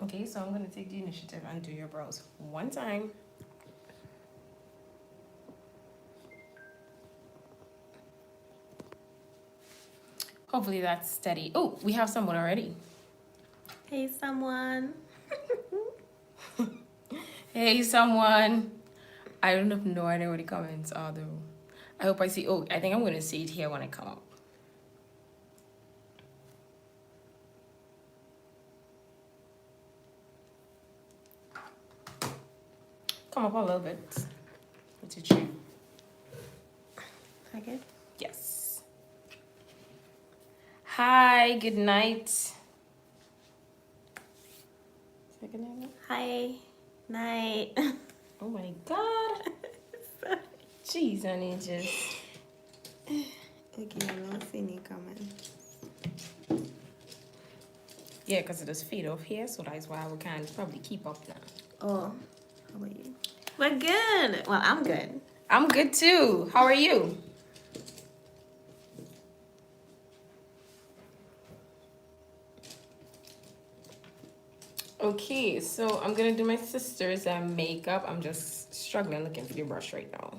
Okay, so I'm going to take the initiative and do your brows one time. Hopefully that's steady. Oh, we have someone already. Hey, someone. Hey, someone. I don't have no idea what the comments are, though. I hope I see. Oh, I think I'm going to see it here when I come up. Come up a little bit. What's your chin? Okay. Yes. Hi, good night. Hi. Night. Oh my god. Jeez, honey, just. Okay, I don't see any comments. Yeah, because it does fade off here, so that's why we can probably keep up now. Oh, how about you? We're good. Well, I'm good. I'm good too. How are you? Okay, so I'm gonna do my sister's makeup. I'm just struggling looking for the brush right now.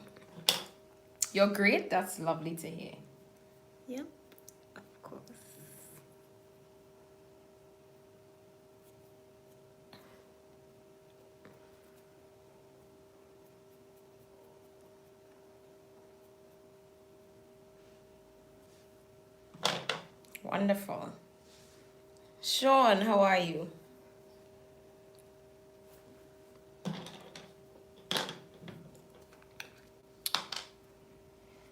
You're great. That's lovely to hear. Yep, of course. Wonderful. Sean, how are you?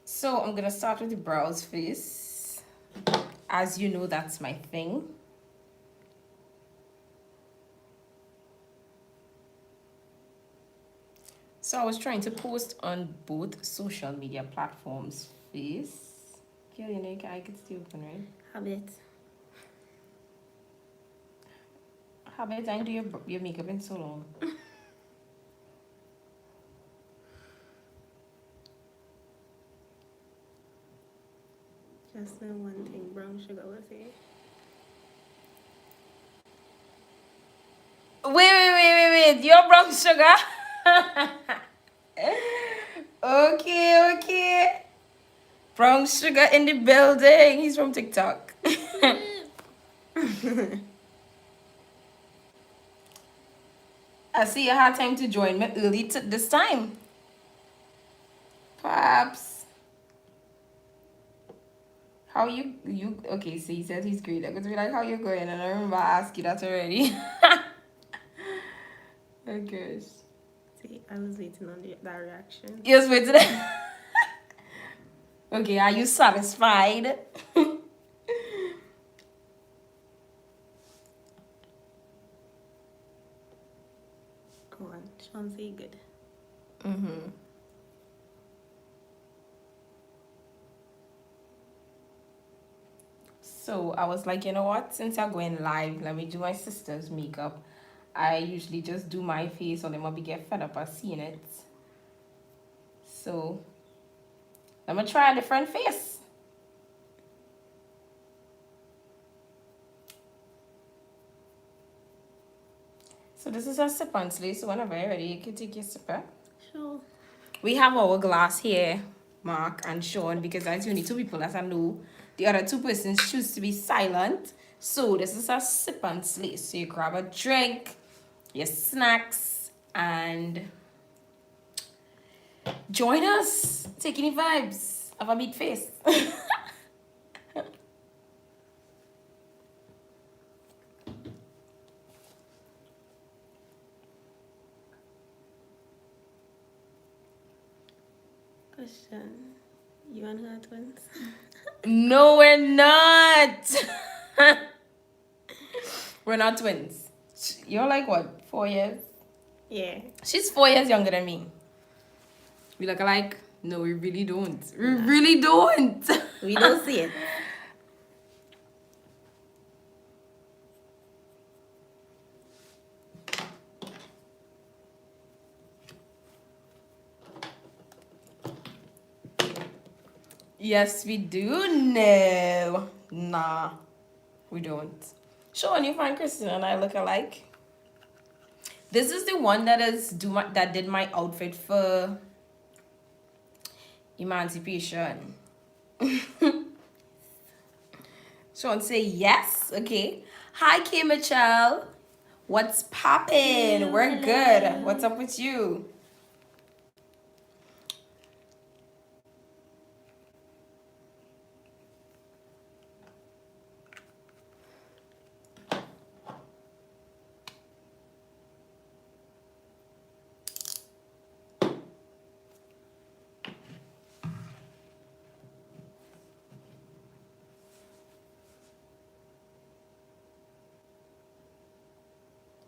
So I'm gonna start with the brows first. As you know, that's my thing. So I was trying to post on both social media platforms first. Yelena, I could stay open, right? Habit. How about I do your makeup in so long? Just know one thing brown sugar was here. Wait. Your brown sugar? Okay. Brown sugar in the building. He's from TikTok. I see you had time to join me early this time. Perhaps. How you okay, so he said he's great. I'm gonna be like, how you going? And I remember I asked you that already. Oh gosh. See, I was waiting on that reaction. Yes, wait today. Okay, are you satisfied? Go on, Sean, say good. Mm-hmm. So I was like, you know what? Since I'm going live, let me do my sister's makeup. I usually just do my face, or they might be get fed up of seeing it. So let me try a different face. So this is a sip on slay. So whenever you're ready, you can take your sipper. Sure. We have our glass here, Mark and Sean, because as you need two people, as I know, the other two persons choose to be silent. So this is a sip and slay. So you grab a drink, your snacks, and join us. Take any vibes of a meat face. Question. You and her twins? No, we're not. We're not twins. You're like what, 4 years? Yeah. She's 4 years younger than me. We look alike? No, we really don't. We really don't. We don't see it. Yes, we do. No. Nah, we don't. Sean, you find Kristen and I look alike? This is the one that that did my outfit for emancipation. Sean say yes. Okay. Hi K Michelle. What's poppin'? We're good. What's up with you?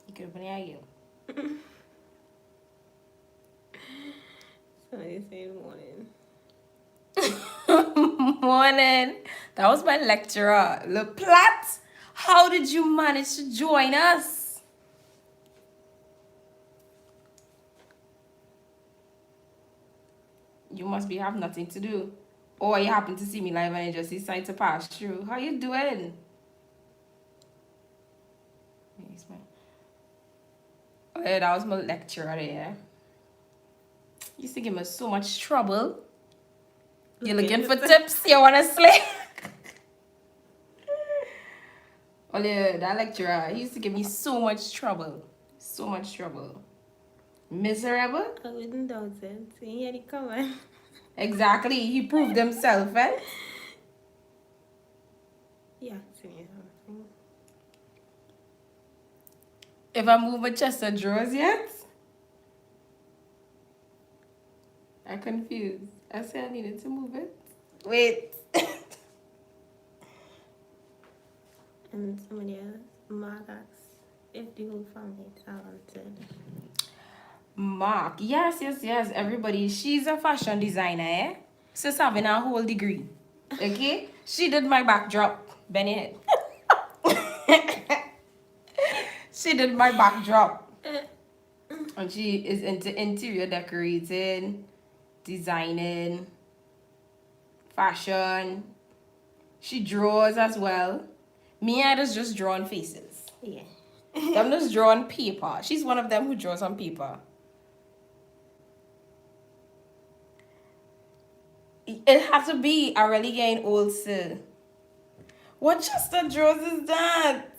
You could open your Somebody said morning. Morning. That was my lecturer. Le Plat, how did you manage to join us? You must be have nothing to do. Or you happen to see me live and you just decide to pass through. How you doing? Oh yeah, that was my lecturer there. Used to give me so much trouble. You're looking for tips? You wanna slay? Oh yeah, that lecturer, he used to give me so much trouble. So much trouble. Miserable? I wouldn't doubt it. See, here he come. Exactly. He proved himself, eh? Yeah, see me something. If I move my chest of drawers yet? I'm confused. I said I needed to move it. Wait. And somebody else, Mark asks if the whole family is talented. Mark. Yes, yes, yes. Everybody. She's a fashion designer, eh? She's having a whole degree. Okay? She did my backdrop. Benny head. She did my backdrop. And she is into interior decorating, designing, fashion. She draws as well. Me, I just drawing faces. Yeah. I'm just drawing paper. She's one of them who draws on paper. It has to be. I really getting old, sir. What chest of drawers is that?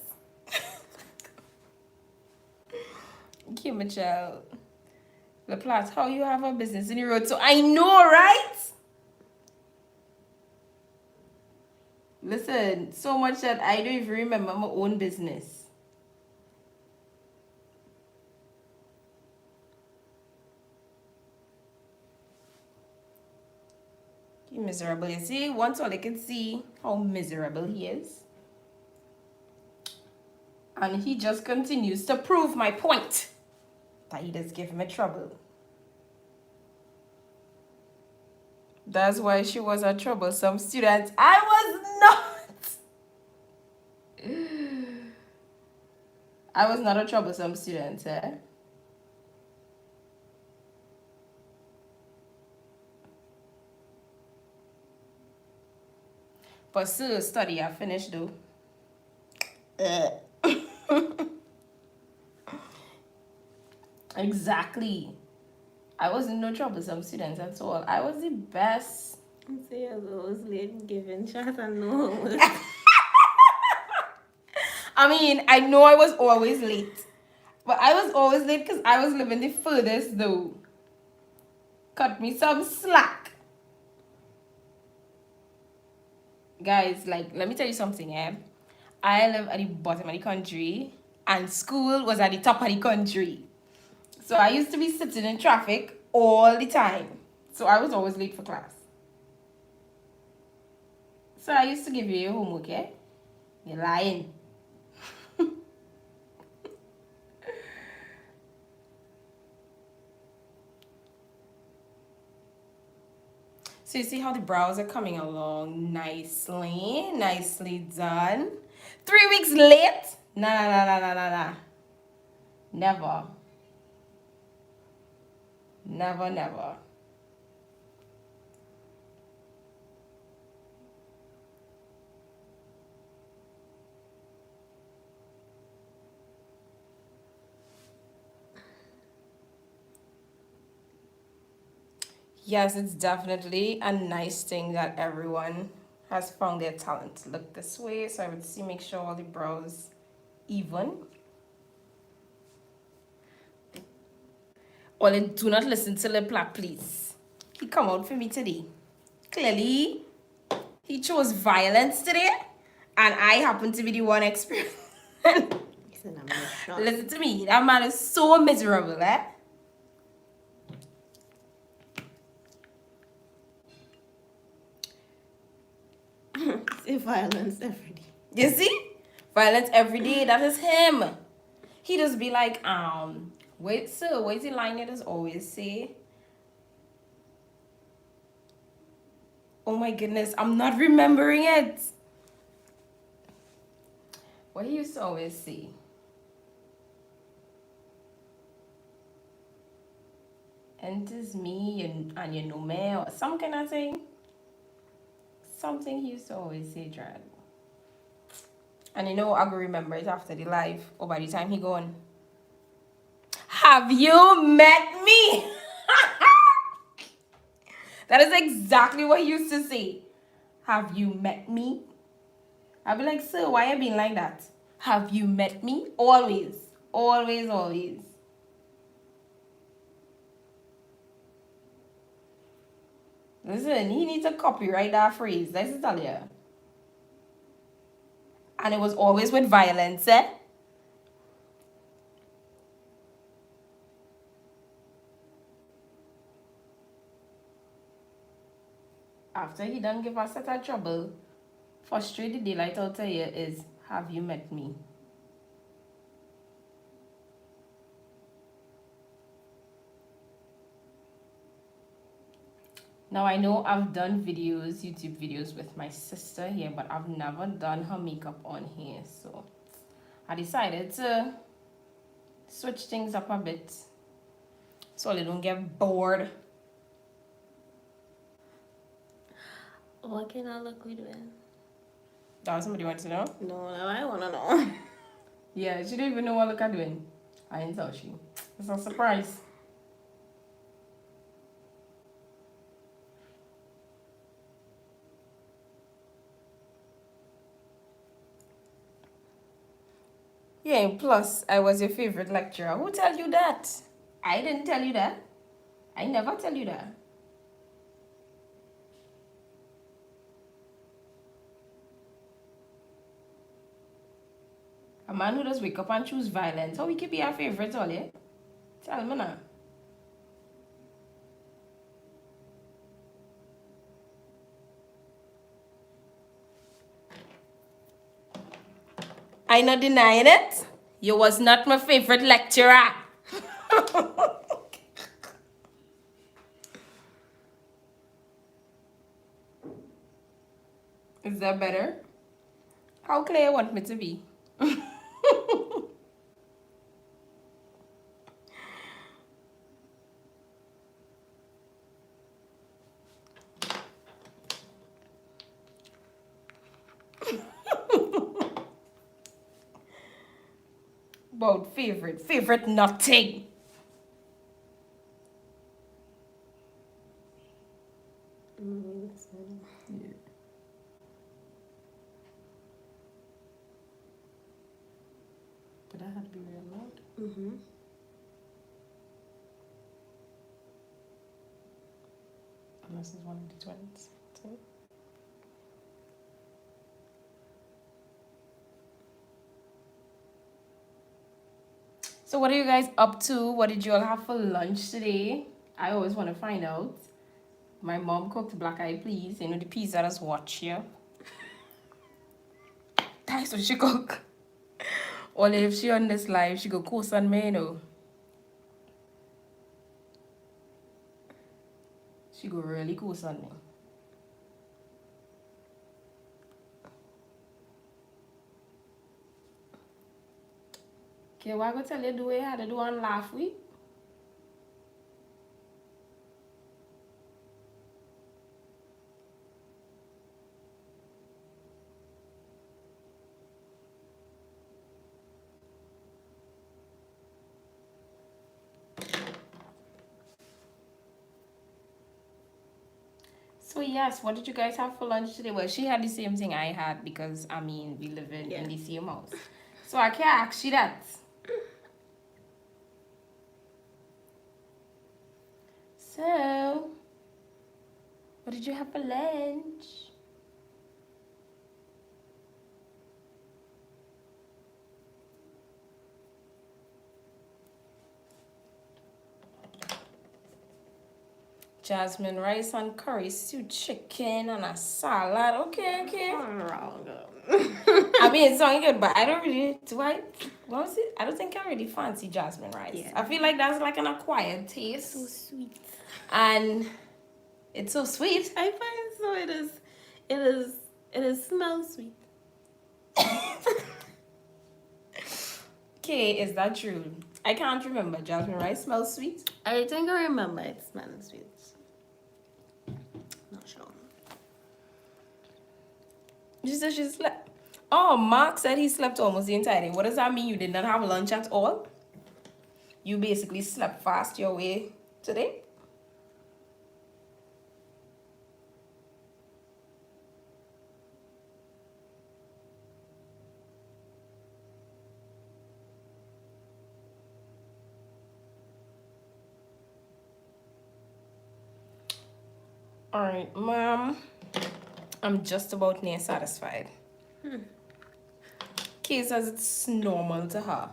Okay, Michelle. Laplace, how you have a business in the road? So I know, right? Listen, so much that I don't even remember my own business. He miserable. You see, once all I can see how miserable he is. And he just continues to prove my point that he does give me trouble. That's why she was a troublesome student. I was not. I was not a troublesome student, eh? But still study, I finished though. Exactly. I wasn't no troublesome student at all. I was the best. See, I was always late giving shots and no homework. I mean, I know I was always late. But I was always late because I was living the furthest though. Cut me some slack. Guys, like, let me tell you something, eh? I live at the bottom of the country and school was at the top of the country. So I used to be sitting in traffic all the time. So I was always late for class. So I used to give you your homework, eh? You're lying. So you see how the brows are coming along nicely. Nicely done. 3 weeks late? Nah. Never. Never. Yes, it's definitely a nice thing that everyone has found their talent to look this way. So I would see, make sure all the brows even. Ollie, do not listen to the plot, please. He come out for me today. Clearly, he chose violence today, and I happen to be the one experiencing. He said, I'm gonna shot. Listen to me, that man is so miserable, eh? Say violence every day. You see? Violence every day, that is him. He just be like, wait, sir, what is the line that does always say? Oh my goodness, I'm not remembering it. What he used to always say. Enters me and you know me, or some kind of thing. Something he used to always say, Drag. And you know, I go remember it after the live, or by the time he gone. Have you met me? That is exactly what he used to say. Have you met me? I'll be like, sir, why you being like that? Have you met me? Always. Always, always. Listen, he needs to copyright that phrase. Let's tell you. And it was always with violence, eh? After he done give us such a trouble, frustrated daylight out of here is, have you met me? Now I know I've done videos, YouTube videos with my sister here, but I've never done her makeup on here. So I decided to switch things up a bit so they don't get bored. What kind of look we doing? That was somebody wants to know? No, I wanna know. Yeah, she didn't even know what look I'm doing. I didn't tell she. It's a surprise. Yeah, and plus, I was your favorite lecturer. Who tell you that? I didn't tell you that. I never tell you that. A man who does wake up and choose violence, how he could be our favorite, all yeah? Tell me now. I not denying it. You was not my favorite lecturer. Is that better? How clear you want me to be? About favorite nothing. Yeah. But that had to be real loud. Mm-hmm. Unless it's one of the twins. So. So what are you guys up to? What did you all have for lunch today? I always want to find out. My mom cooked black eyed peas. You know the peas that us watch here. That's what she cook. Only if she on this live, she go coast on me, you know. She go really coast on me. Okay, what I go tell you do what you had to do on last week? So yes, what did you guys have for lunch today? Well, she had the same thing I had because I mean we live in the same house. So I can't ask you that. So what did you have for lunch? Jasmine rice and curry, stewed chicken and a salad. Okay. I mean, it's sounding good, but I don't really. What was it? I don't think I really fancy jasmine rice. Yeah. I feel like that's like an acquired taste. So sweet. And it's so sweet. I find so it is smells sweet. Okay, is that true? I can't remember. Jasmine rice smells sweet. I think I remember it smelling sweet. Not sure. She said she slept. Oh, Mark said he slept almost the entire day. What does that mean? You did not have lunch at all? You basically slept fast your way today? Alright, ma'am. I'm just about near satisfied. Kay says it's normal to her.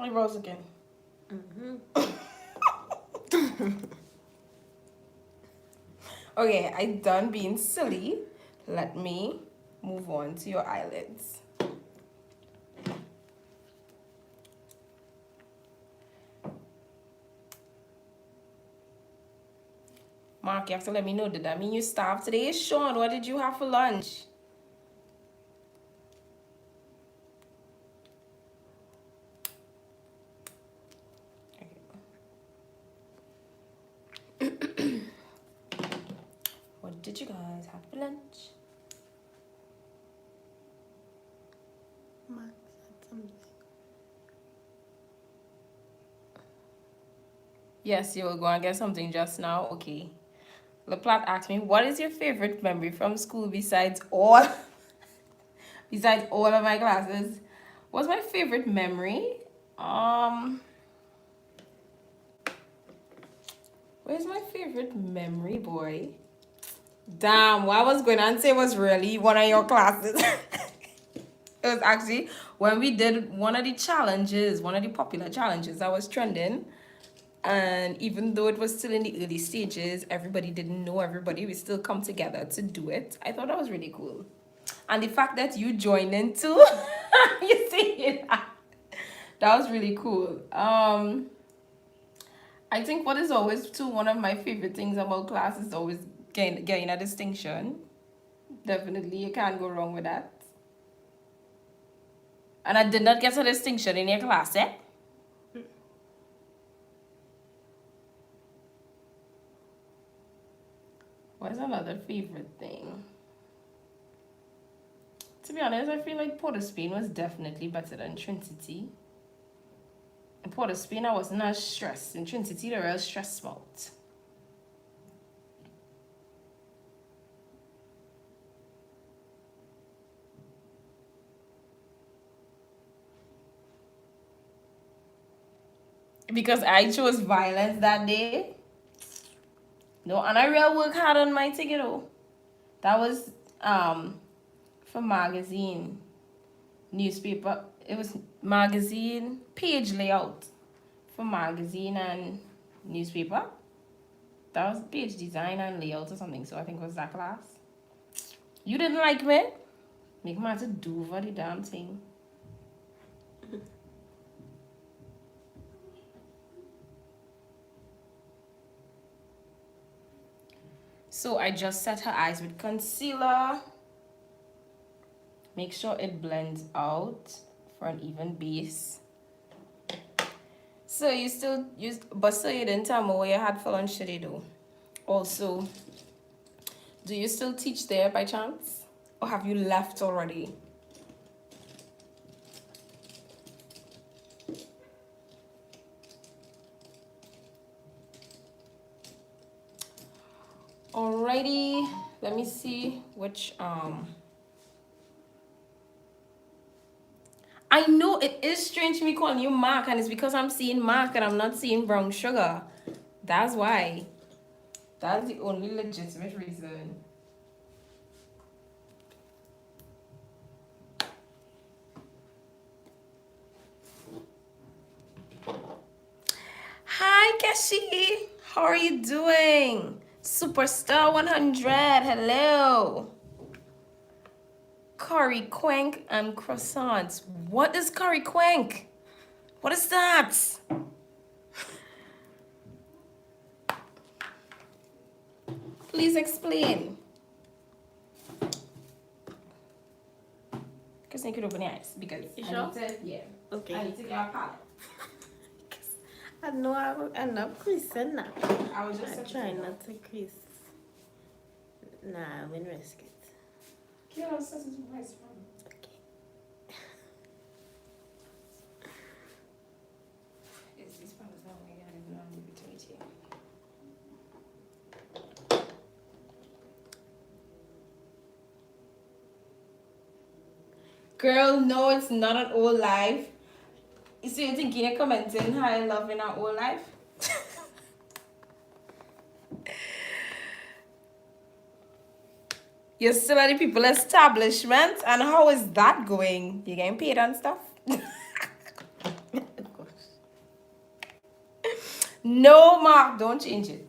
Eyebrows again. Okay, I done being silly. Let me move on to your eyelids. Mark, you have to let me know. Did that mean you starved today? Sean, what did you have for lunch? What did you guys have for lunch? Max said something. Yes, you will go and get something just now. Okay. LaPlatte asked me, what is your favorite memory from school besides all of my classes? What's my favorite memory? Where's my favorite memory, boy? Damn, what I was going to say was really one of your classes. It was actually when we did one of the challenges, one of the popular challenges that was trending. And even though it was still in the early stages, everybody didn't know everybody, we still come together to do it. I thought that was really cool. And the fact that you joined in too, you see, that was really cool. I think what is always too one of my favorite things about class is always getting a distinction. Definitely, you can't go wrong with that. And I did not get a distinction in your class, eh? What's another favorite thing? To be honest, I feel like Port of Spain was definitely better than Trinity. In Port of Spain, I wasn't as stressed. In Trinity, the real stress out. Because I chose violence that day. No, and I really work hard on my ticket though. That was for magazine, newspaper. It was magazine page layout for magazine and newspaper. That was page design and layout or something. So I think it was that class. You didn't like me? Make me have to do over the damn thing. So I just set her eyes with concealer. Make sure it blends out for an even base. So you still used, but so you didn't tell me what you had for lunch today though. Also, do you still teach there by chance? Or have you left already? Alrighty, let me see which I know it is strange me calling you Mark, and it's because I'm seeing Mark and I'm not seeing brown sugar. That's why. That's the only legitimate reason. Hi, Kashi. How are you doing? Superstar 100. Hello. Curry quenk and croissants. What is curry quenk? What is that? Please explain. Because you could open your eyes because You I sure? need to, yeah. Okay. I need to get a palette. I know I will end up creasing now. I was just I'm trying not to crease. Nah, I'm gonna risk it. Okay. Is this part of that way? I don't know. Leave it to me too. Girl, no, it's not an old life. So you're thinking you're commenting how I love in our old life? You're still at the people establishment, and how is that going? You getting paid and stuff? Of course. No, Mark, don't change it.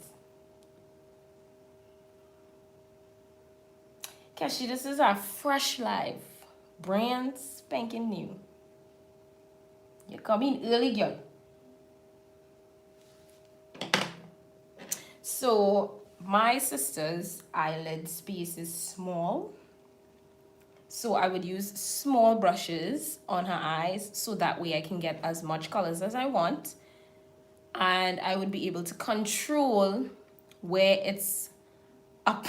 Kashi, this is our fresh life. Brand spanking new. You come in early, girl. So my sister's eyelid space is small. So I would use small brushes on her eyes so that way I can get as much colors as I want. And I would be able to control where it's up.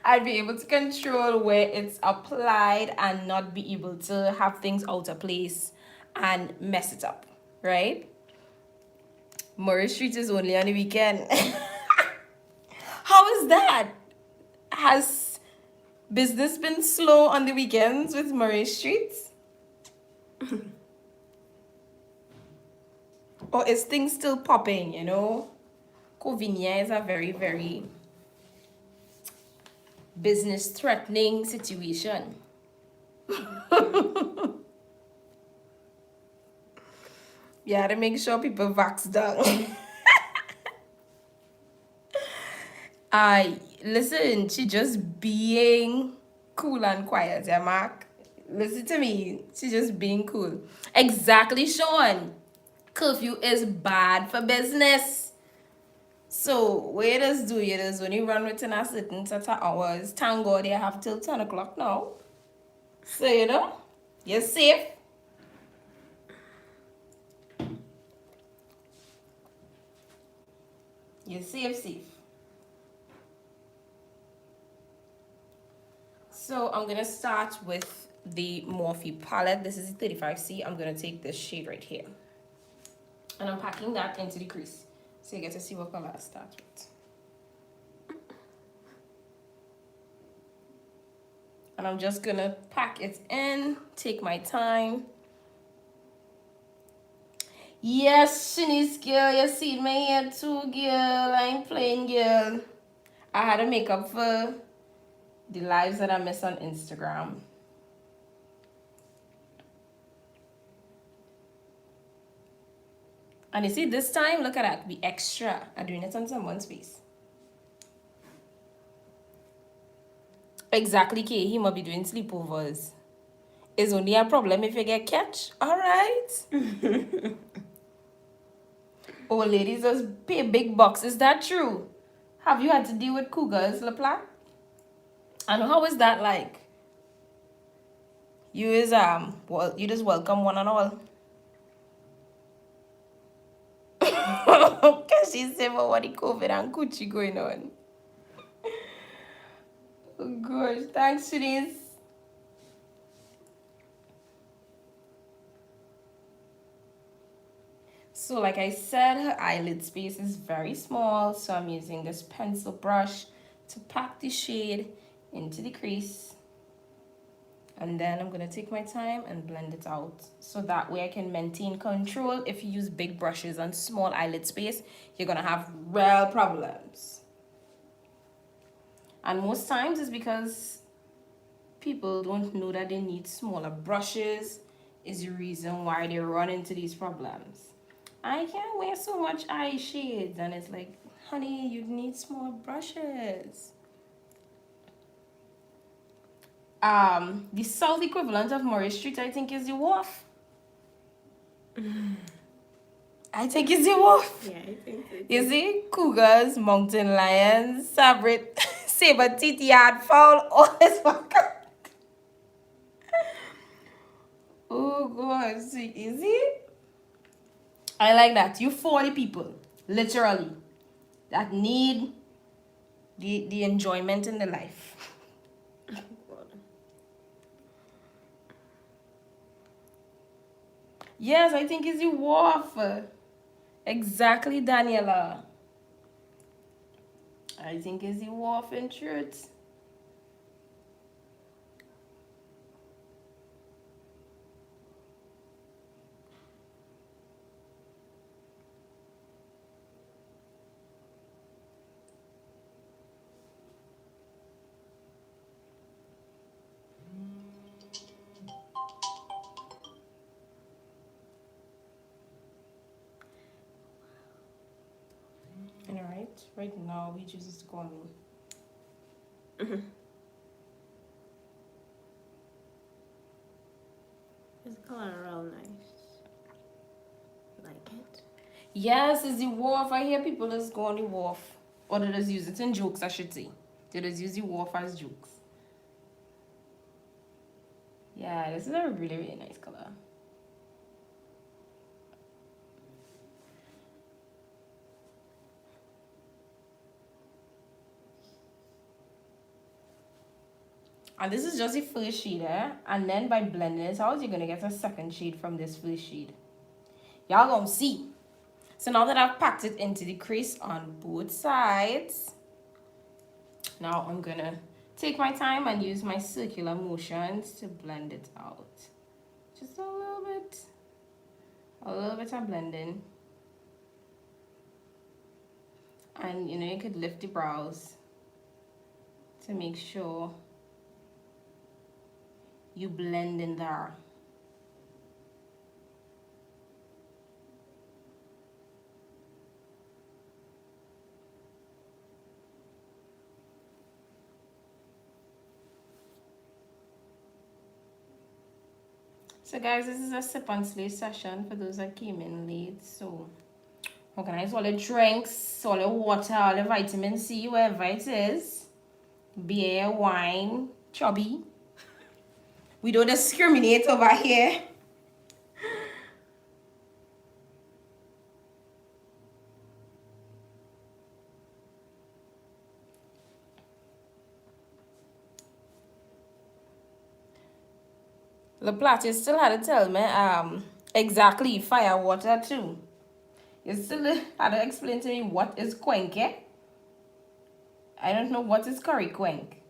I'd be able to control where it's applied and not be able to have things out of place and mess it up, right? Murray Street is only on the weekend. How is that? Has business been slow on the weekends with Murray Street? Or is things still popping, you know? Covinia is a very, very business threatening situation. You had to make sure people vax down. Listen, she just being cool and quiet, yeah, Mark. Listen to me. She just being cool. Exactly, Sean. Curfew is bad for business. So, what you just do, you just only run within a certain set of hours. Thank God you have till 10 o'clock now. So, you know, you're safe. You're safe. So I'm going to start with the Morphe palette. This is the 35C. I'm going to take this shade right here. And I'm packing that into the crease. So you get to see what color I start with. And I'm just going to pack it in, take my time. Yes, Shanice girl, you see my hair too, girl. I ain't playing, girl. I had to make up for the lives that I miss on Instagram. And you see, this time, look at that. Be extra. I'm doing it on someone's face. Exactly, Kay. He might be doing sleepovers. It's only a problem if you get catch. All right. Old ladies just pay big bucks. Is that true? Have you had to deal with cougars, LaPlatte? And how is that like? You is well, you just welcome one and all. Cause she said about what the COVID and Gucci going on. Oh gosh, thanks to this. So like I said, her eyelid space is very small, so I'm using this pencil brush to pack the shade into the crease. And then I'm gonna take my time and blend it out, so that way I can maintain control. If you use big brushes and small eyelid space, you're gonna have real problems. And most times it's because people don't know that they need smaller brushes is the reason why they run into these problems. I can't wear so much eye shades, and it's like, honey, you need smaller brushes. The south equivalent of Murray Street, I think, is the wharf. I think it's the wharf. Yeah, I think so. You see, cougars, mountain lions, saber teeth, yard fowl, all this fucker. Oh god, see, is it? I like that. You 40 people, literally, that need the enjoyment in the life. Yes, I think it's the wharf. Exactly, Daniela. I think it's the wharf in truth. Alright, right now we just go on. This color real nice. Like it. Yes, it's the wharf. I hear people just go on the wharf. Or they just use it in jokes, I should say. They just use the wharf as jokes. Yeah, this is a really, really nice color. And this is just the first shade, eh? And then by blending it out, you're going to get a second shade from this first shade. Y'all gonna see. So now that I've packed it into the crease on both sides, now I'm going to take my time and use my circular motions to blend it out. Just a little bit. A little bit of blending. And you know, you could lift the brows to make sure you blend in there. So guys, this is a sip and slay session for those that came in late. So organize all the drinks, all the water, all the vitamin C, wherever it is. Beer, wine, chubby. We don't discriminate over here. LaPlatte, you still had to tell me exactly fire water too. You still had to explain to me what is quenk, eh? I don't know what is curry quenk.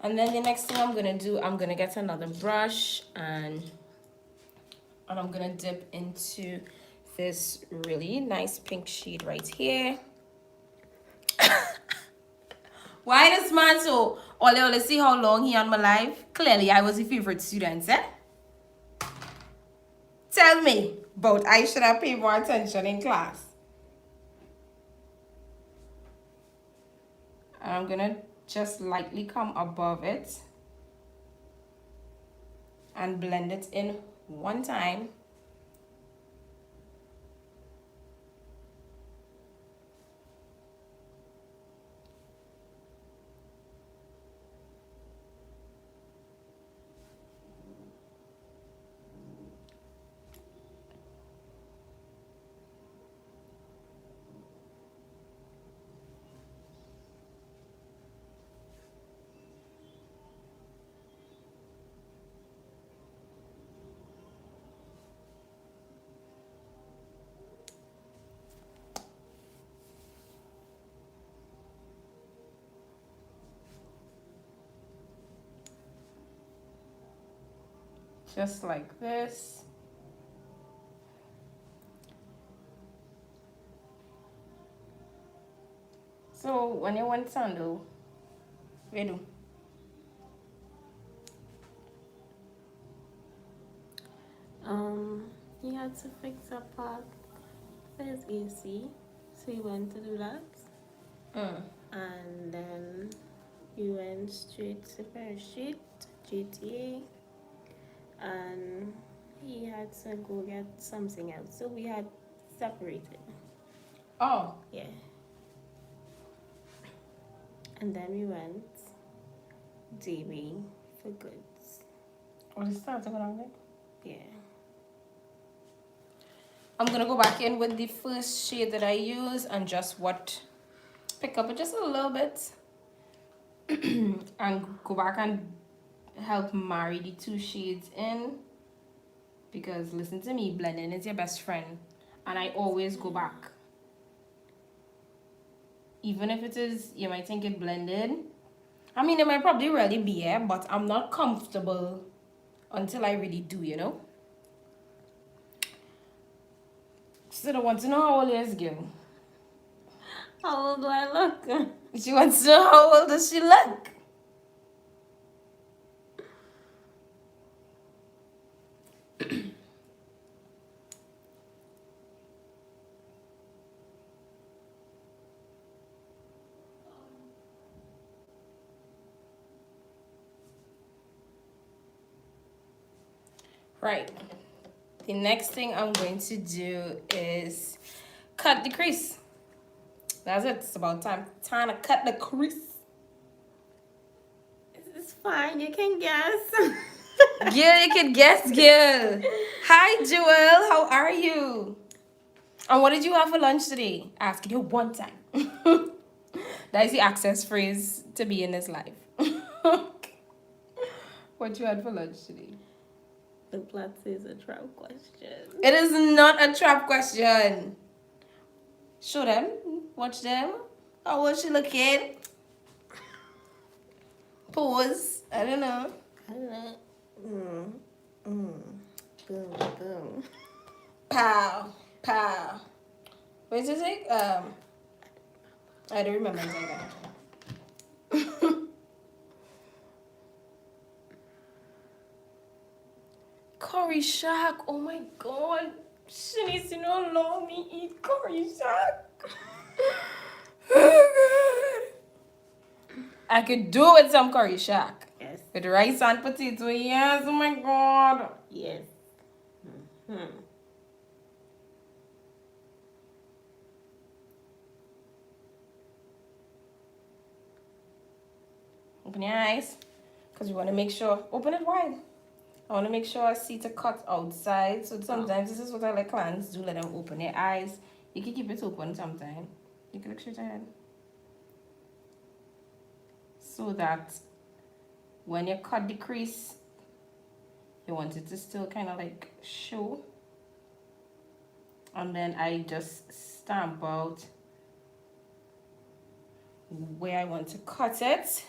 And then the next thing I'm gonna do, I'm gonna get another brush and I'm gonna dip into this really nice pink shade right here. Why this man so all see how long he on my life? Clearly I was the favorite student, eh? Tell me, but I should have paid more attention in class. And I'm gonna just lightly come above it and blend it in one time. Just like this. So when you want sandal, we do. He had to fix a part for his AC, so he went to do that. And then we went straight to Parachute, GTA, and he had to go get something else. So we had separated. Oh. Yeah. And then we went DB for goods. What is that going on there? Yeah. I'm gonna go back in with the first shade that I use and just pick up it just a little bit and go back and help marry the two shades in, because listen to me, blending is your best friend, and I always go back. Even if it is, you might think it blended. I mean, it might probably really be, yeah, but I'm not comfortable until I really do, you know? So I want to know how old is girl. How old do I look? She wants to know how old does she look. Right. The next thing I'm going to do is cut the crease. That's it. It's about time to cut the crease. It's fine. You can guess. Girl, you can guess, girl. Hi, Joel. How are you? And what did you have for lunch today? Asking you one time. That is the access phrase to be in this life. What you had for lunch today? The plot is a trap question. It is not a trap question. Show them. Watch them. How was she looking? Pause. I don't know. Boom, boom. Pow. Pow. What did you say? I don't remember either. Curry shack. Oh my god. She needs to not allow me eat curry shack. Oh god. I could do with some curry shack. Yes. With rice and potato. Yes. Oh my god. Yes. Open your eyes. Because you want to make sure. Open it wide. I want to make sure I see to cut outside. So sometimes this is what I let clients do. Let them open their eyes. You can keep it open sometimes. You can look straight ahead. So that when you cut the crease, you want it to still kind of like show. And then I just stamp out where I want to cut it.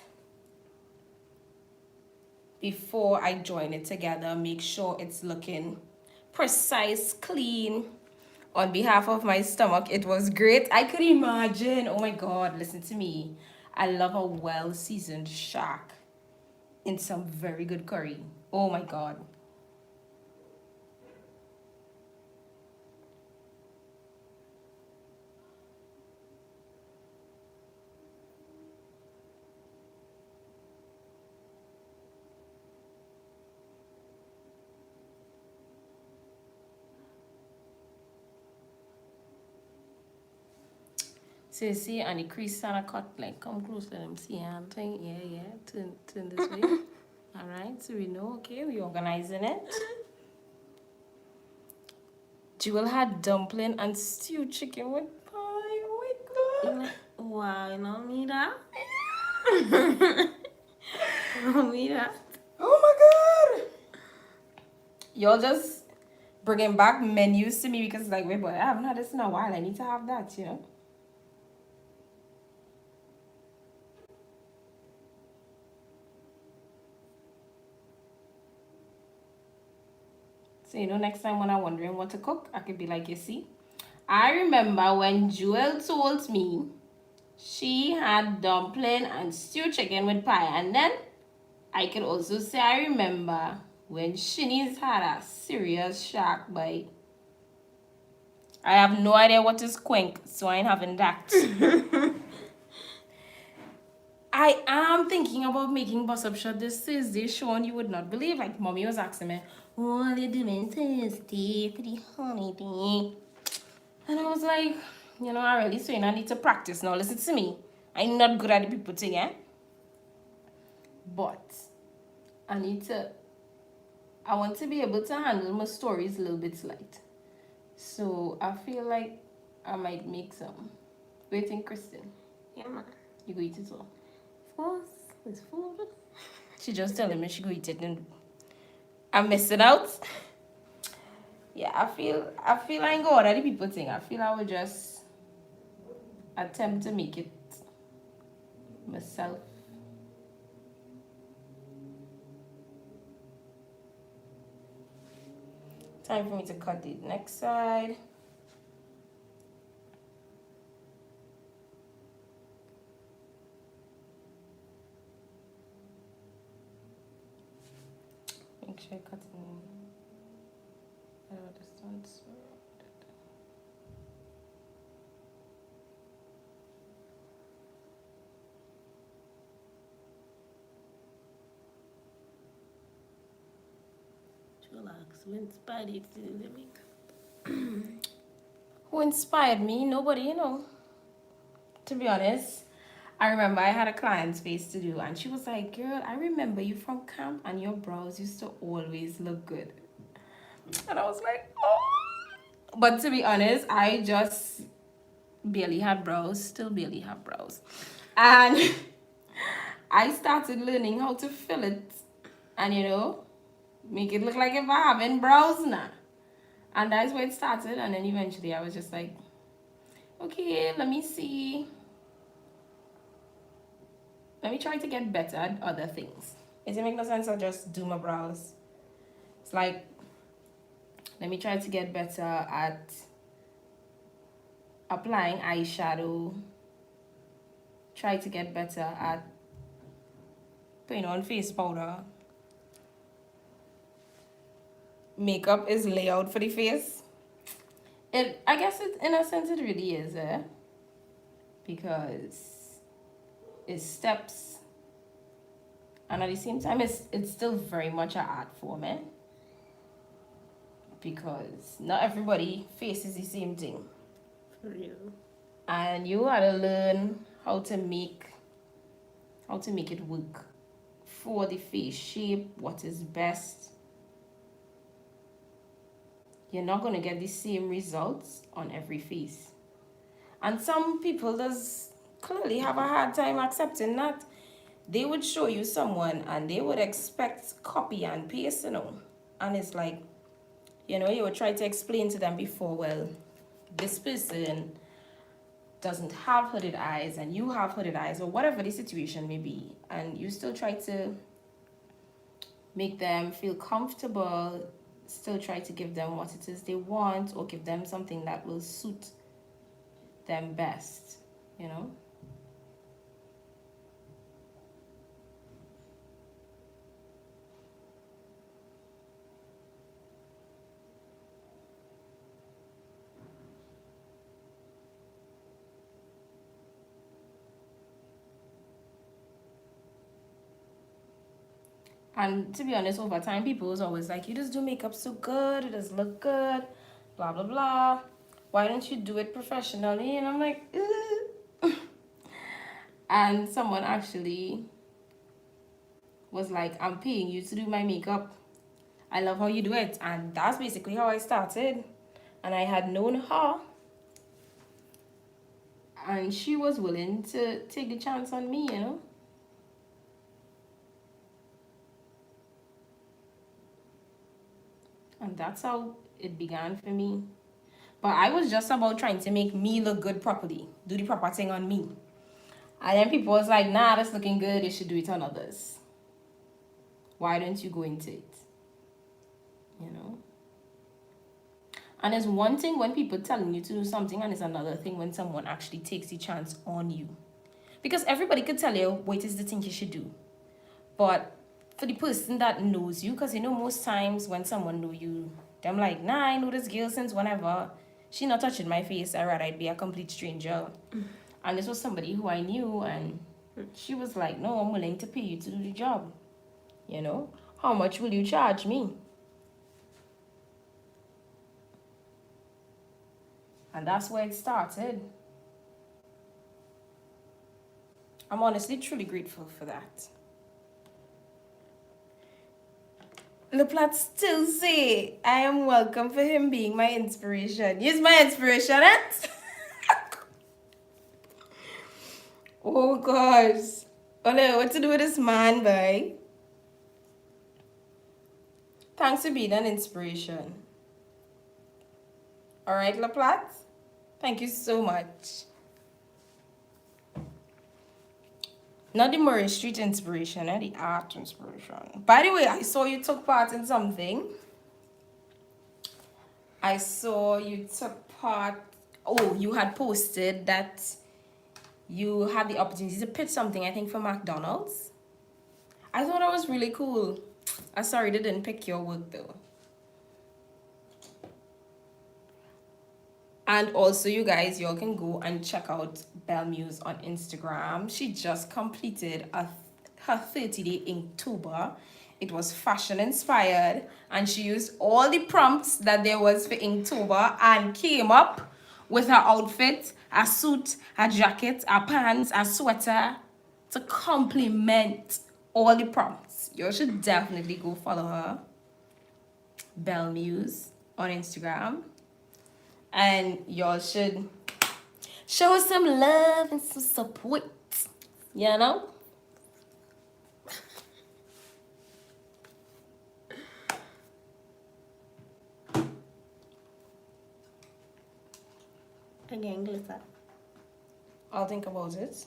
Before I join it together, make sure it's looking precise, clean. On behalf of my stomach, it was great. I could imagine. Oh my god, listen to me. I love a well-seasoned shack in some very good curry. Oh my god. So you see, and the crease kind of cut, like, come close, let them see, and thing, yeah, turn this way. All right, so we know, okay, we organizing it. Jewel had dumpling and stewed chicken with pie. Oh my god. Wow, you know me that? You know me that? Oh my god. Y'all just bringing back menus to me because, like, wait, boy, I haven't had this in a while. I need to have that, you know? So, you know, next time when I'm wondering what to cook, I could be like, you see, I remember when Jewel told me she had dumpling and stewed chicken with pie. And then I could also say I remember when Shini's had a serious shark bite. I have no idea what is quink, so I ain't having that. I am thinking about making bus up shot this Thursday, Sean. You would not believe. Like, mommy was asking me, what are you doing Thursday for the holiday? And I was like, you know, I really saying I need to practice now. Listen to me. I'm not good at the people thing, eh? But I want to be able to handle my stories a little bit light. So I feel like I might make some. What do you think, Kristen? Yeah, man. You go eat it all? Of course, it's food. She just telling me she go eat it and I'm missing out. Yeah, I feel I ain't go other people thing. I feel I would just attempt to make it myself. Time for me to cut the next side. Make sure I cut it in the distance. Relax. Who inspired you to do the makeup? Who inspired me? Nobody, you know. To be honest, I remember I had a client's face to do, and she was like, "Girl, I remember you from camp, and your brows used to always look good." And I was like, "Oh." But to be honest, I just barely had brows, still barely have brows, and I started learning how to fill it, and you know, make it look like if I haven't brows now. And that's where it started, and then eventually I was just like, okay, let me see. Let me try to get better at other things. Does it make no sense? I just do my brows. It's like, let me try to get better at applying eyeshadow. Try to get better at putting on face powder. Makeup is layout for the face. I guess it, in a sense, it really is, because it steps, and at the same time, it's still very much an art form, because not everybody faces the same thing. For real. And you gotta learn how to make it work for the face shape, what is best. You're not gonna get the same results on every face. And some people does clearly have a hard time accepting that. They would show you someone and they would expect copy and paste, you know. And it's like, you know, you would try to explain to them before, well, this person doesn't have hooded eyes and you have hooded eyes, or whatever the situation may be. And you still try to make them feel comfortable, still try to give them what it is they want, or give them something that will suit them best, you know. And to be honest, over time, people was always like, you just do makeup so good, it does look good, blah, blah, blah. Why don't you do it professionally? And I'm like, ugh. And someone actually was like, I'm paying you to do my makeup. I love how you do it. And that's basically how I started. And I had known her. And she was willing to take the chance on me, you know. And that's how it began for me. But I was just about trying to make me look good properly. Do the proper thing on me. And then people was like, nah, that's looking good. You should do it on others. Why don't you go into it? You know? And it's one thing when people telling you to do something, and it's another thing when someone actually takes the chance on you. Because everybody could tell you what is the thing you should do. But for the person that knows you, because you know most times when someone know you, them like, nah, I know this girl since whenever. She not touching my face. I'd rather I'd be a complete stranger. And this was somebody who I knew, and she was like, no, I'm willing to pay you to do the job. You know? How much will you charge me? And that's where it started. I'm honestly truly grateful for that. LaPlante still say I am welcome for him being my inspiration. He's my inspiration, eh? Oh gosh. Ole, what to do with this man, boy? Thanks for being an inspiration. Alright, LaPlante? Thank you so much. Not the Murray Street inspiration, the art inspiration. By the way, I saw you took part in something. I saw you took part. Oh, you had posted that you had the opportunity to pitch something, I think, for McDonald's. I thought that was really cool. I'm sorry they didn't pick your work though. And also, you guys, y'all can go and check out Belle Muse on Instagram. She just completed her 30-day Inktober. It was fashion inspired, and she used all the prompts that there was for Inktober and came up with her outfit, a suit, a jacket, a pants, a sweater to complement all the prompts. You should definitely go follow her, Belle Muse, on Instagram. And y'all should show some love and some support, you know? Again, glitter. I'll think about it.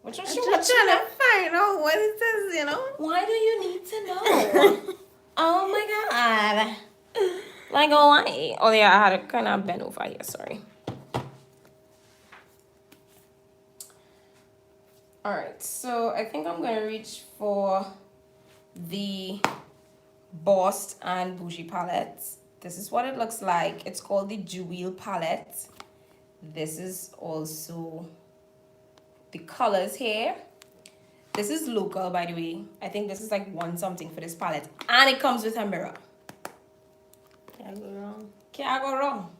What you I'm just trying to find out what it says, you know? Why do you need to know? Oh my god. Like, why? Oh yeah, I had to kind of bend over here, sorry. Alright, so I think I'm going to reach for the Bossed and Bougie palette. This is what it looks like. It's called the Jewel palette. This is also the colors here. This is local, by the way. I think this is like one something for this palette. And it comes with a mirror. Can't go wrong. Can't go wrong.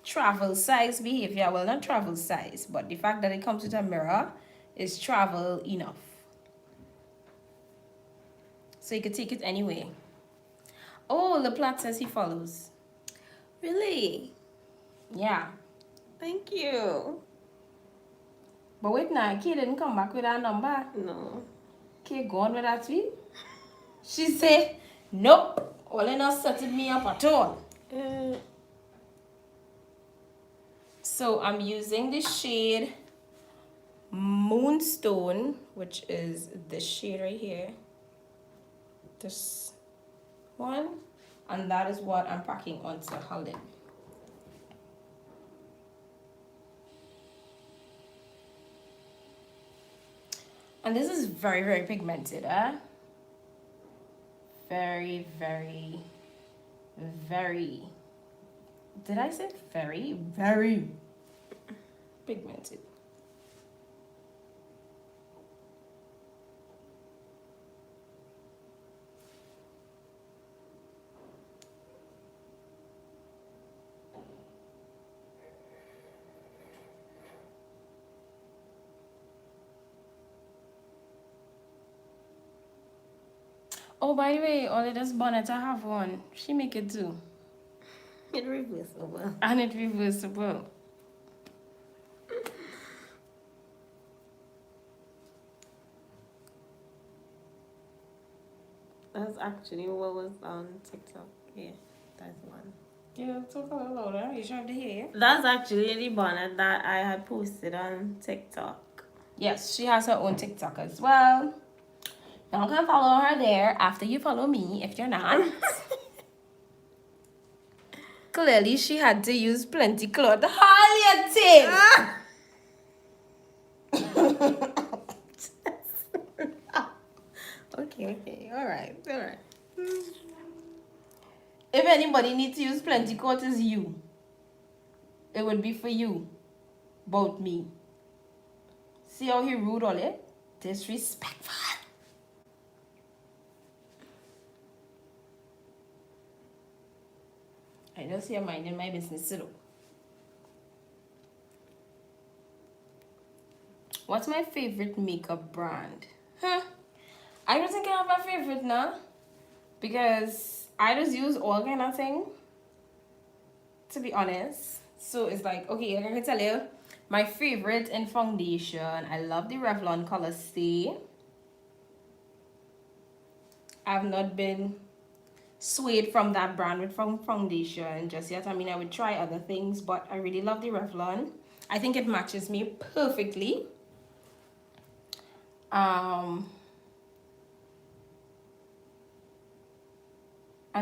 Travel size behavior. Well, not travel size, but the fact that it comes with a mirror is travel enough. So you could take it anywhere. Oh, LaPlante says he follows. Really? Yeah. Thank you. But wait now, Kay didn't come back with her number. No. Kay gone with that tweet. She said, nope, Ole not setting me up at all. So I'm using the shade Moonstone, which is this shade right here. This one. And that is what I'm packing onto her lid. And this is very, very pigmented, eh? Very, very, very. Did I say very? Very pigmented. Oh, by the way, all of this bonnet I have on, she make it too. It's reversible. And it's reversible. That's actually what was on TikTok. Yeah, that's one. Yeah, talk a little louder. You should have to hear. That's actually the bonnet that I had posted on TikTok. Yes, she has her own TikTok as well. Y'all can follow her there after you follow me if you're not. Clearly, she had to use plenty cloth. Harriet! Okay, alright. If anybody needs to use plenty cloth, it's you. It would be for you. About me. See how he rude all it? Disrespectful. I just hear minding my business too. What's my favorite makeup brand? I don't think I have a favorite now. Because I just use all kind of thing. To be honest. So it's like, okay, I can tell you. My favorite in foundation. I love the Revlon color Stay. I've not been swayed from that brand with foundation just yet. I mean, I would try other things, but I really love the Revlon. I think it matches me perfectly. And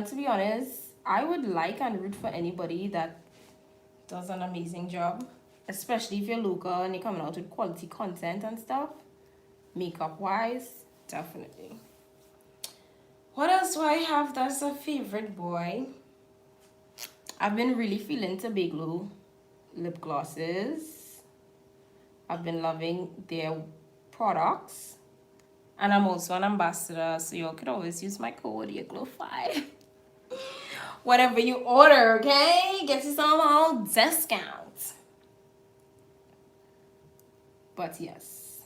to be honest, I would like and root for anybody that does an amazing job, especially if you're local and you're coming out with quality content and stuff. Makeup wise, definitely. What else do I have that's a favorite, boy? I've been really feeling Beagles lip glosses. I've been loving their products. And I'm also an ambassador, so you could always use my code, YGLOW5. Whatever you order, okay? Get you some on discount. But yes,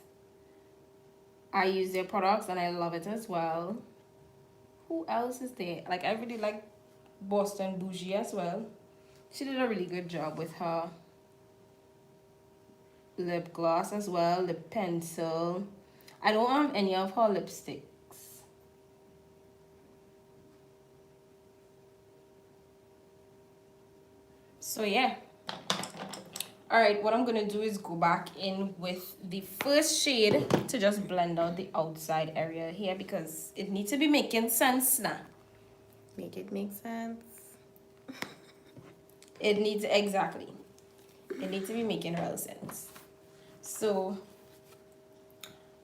I use their products and I love it as well. Who else is there? Like, I really like Boston Bougie as well. She did a really good job with her lip gloss as well, lip pencil. I don't have any of her lipsticks. So yeah. Alright, what I'm going to do is go back in with the first shade to just blend out the outside area here because it needs to be making sense now. Make it make sense. It needs, exactly. It needs to be making real sense. So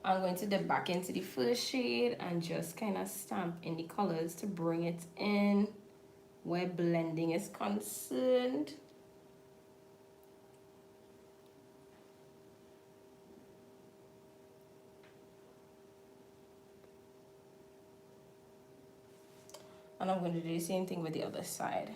I'm going to dip back into the first shade and just kind of stamp in the colors to bring it in where blending is concerned. And I'm going to do the same thing with the other side.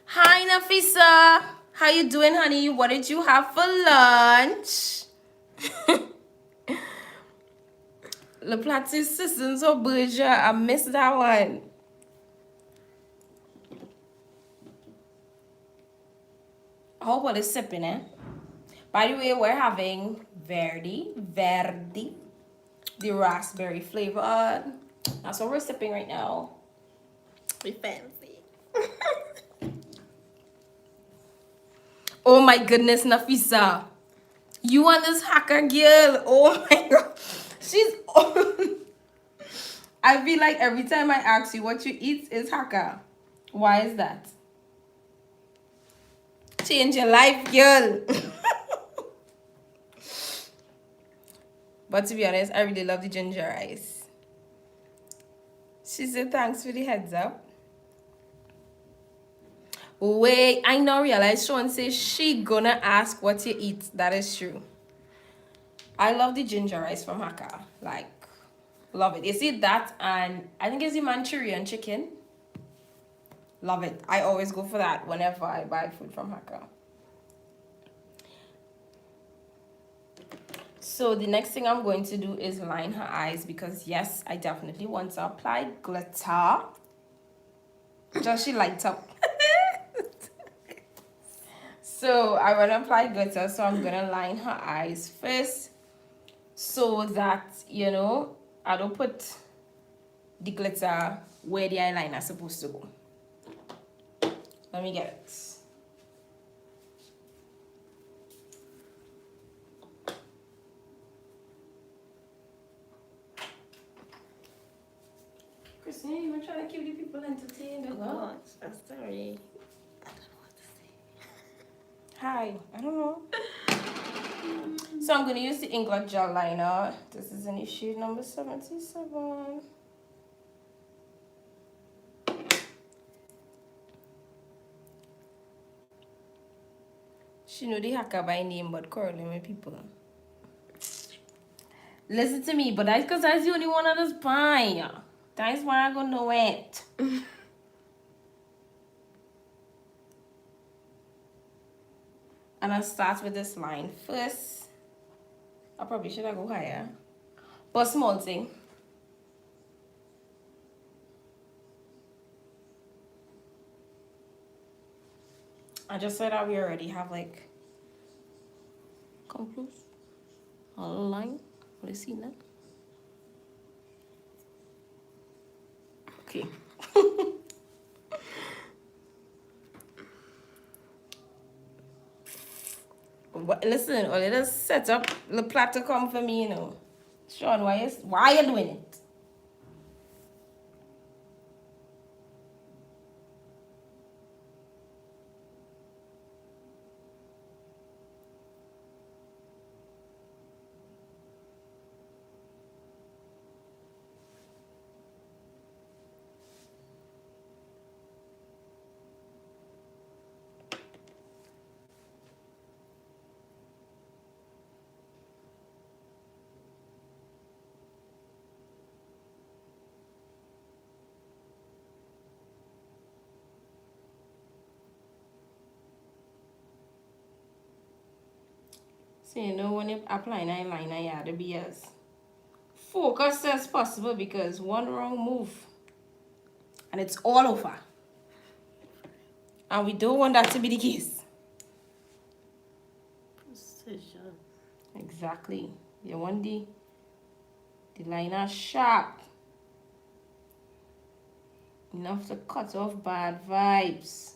Hi, Nafisa. How you doing, honey? What did you have for lunch? Le Platis Sisters of Burja. I missed that one. I hope what is sipping, eh? By the way, we're having Verdi, the raspberry flavor. That's what we're sipping right now. We fancy. Oh my goodness, Nafisa. You and this hacker girl. Oh my god. She's I feel like every time I ask you what you eat is hacker. Why is that? Change your life, girl. But to be honest, I really love the ginger rice. She said thanks for the heads up. Wait, I now realize Sean says she gonna ask what you eat. That is true. I love the ginger rice from Hakka. Like, Love it. You see that, and I think it's the Manchurian chicken. Love it. I always go for that whenever I buy food from Hakka. So the next thing I'm going to do is line her eyes because yes, I definitely want to apply glitter. Just she lights up. So I want to apply glitter, so I'm gonna line her eyes first so that, you know, I don't put the glitter where the eyeliner is supposed to go. Let me get it. Christine, you were trying to keep the people entertained. Oh gosh, I'm sorry. I don't know what to say. Hi, I don't know. So I'm going to use the Inklet gel liner. This is in the shade number 77. She know the hacker by name, but curling with people. Listen to me, but that's because that's the only one of us buy. That's why I gonna know it. And I'll start with this line first. I probably should have go higher. But small thing. I just said that we already have like, come close, a line. Let's see that. Okay. But listen, all it is set up the plot to come for me, you know. Sean, why are you doing it? So you know when you're applying eyeliner, you have to be as focused as possible because one wrong move and it's all over. And we don't want that to be the case. Precision. Exactly. You want the liner sharp. Enough to cut off bad vibes.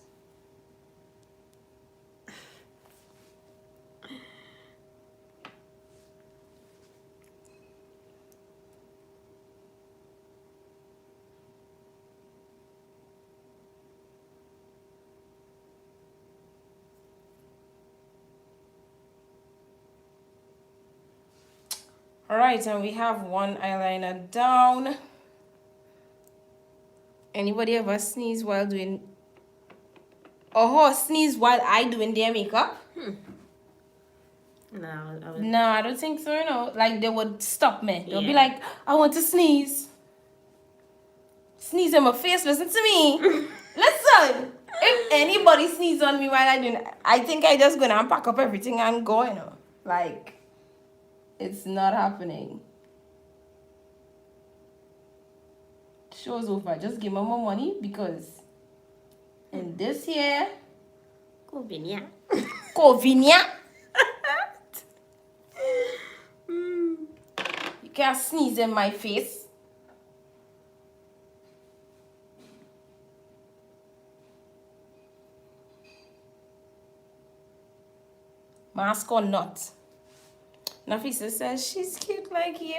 Alright, and we have one eyeliner down. Anybody ever sneeze while doing or horse sneeze while I doing their makeup? No, I don't think so, you know. Like they would stop me. They'll be like, I want to sneeze. Sneeze in my face, listen to me. Listen. If anybody sneezes on me while I do, I think I just gonna pack up everything and go, you know. Like, it's not happening. Show's over. Just give me more money because in this year, Convenient. You can't sneeze in my face. Mask or not. Nafisa says she's cute like you.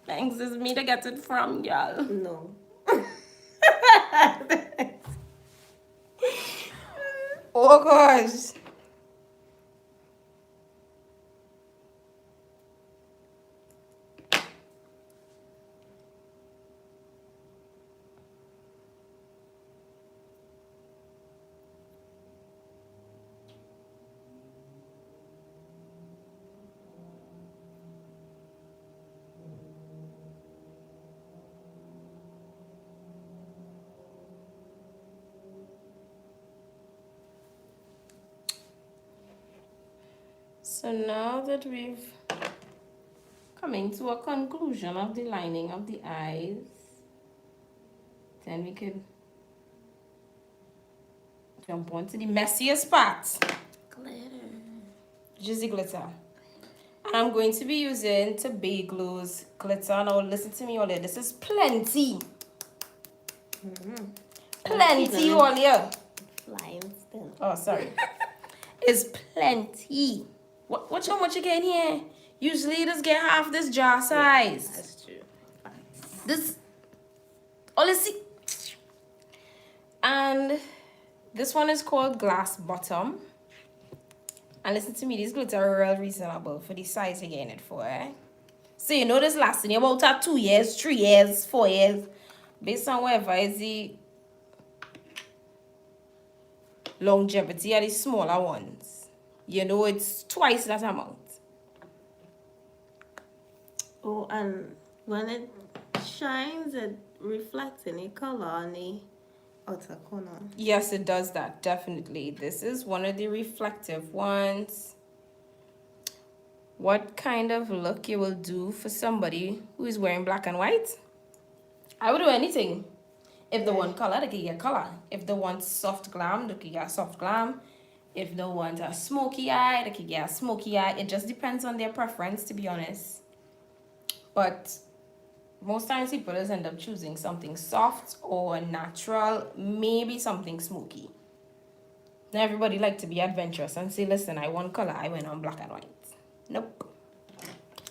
Thanks, it's me to get it from, y'all. No. Oh gosh. So now that we've coming to a conclusion of the lining of the eyes, then we could jump on to the messiest part. Glitter. Which is the glitter. And I'm going to be using Beagles glitter. Now listen to me all here. This is plenty. Plenty all here. Flying still. Oh, sorry. It's plenty. Watch how much you get in here. Usually you just get half this jar size. Yeah, that's true. This, all you see. And this one is called Glass Bottom. And listen to me, these glitter are real reasonable for the size you're getting it for, eh? So you know this lasting you about 2 years, 3 years, 4 years. Based on whatever is the longevity of the smaller ones. You know it's twice that amount. Oh, and when it shines, it reflects any color on the outer corner. Yes, it does that, definitely. This is one of the reflective ones. What kind of look you will do for somebody who is wearing black and white? I would do anything. If they want color, they can get color. If they want soft glam, they can get soft glam. If they want a smoky eye, they can get a smoky eye. It just depends on their preference, to be honest. But most times people just end up choosing something soft or natural, maybe something smoky. Now everybody like to be adventurous and say, listen, I want color, I went on black and white. Nope.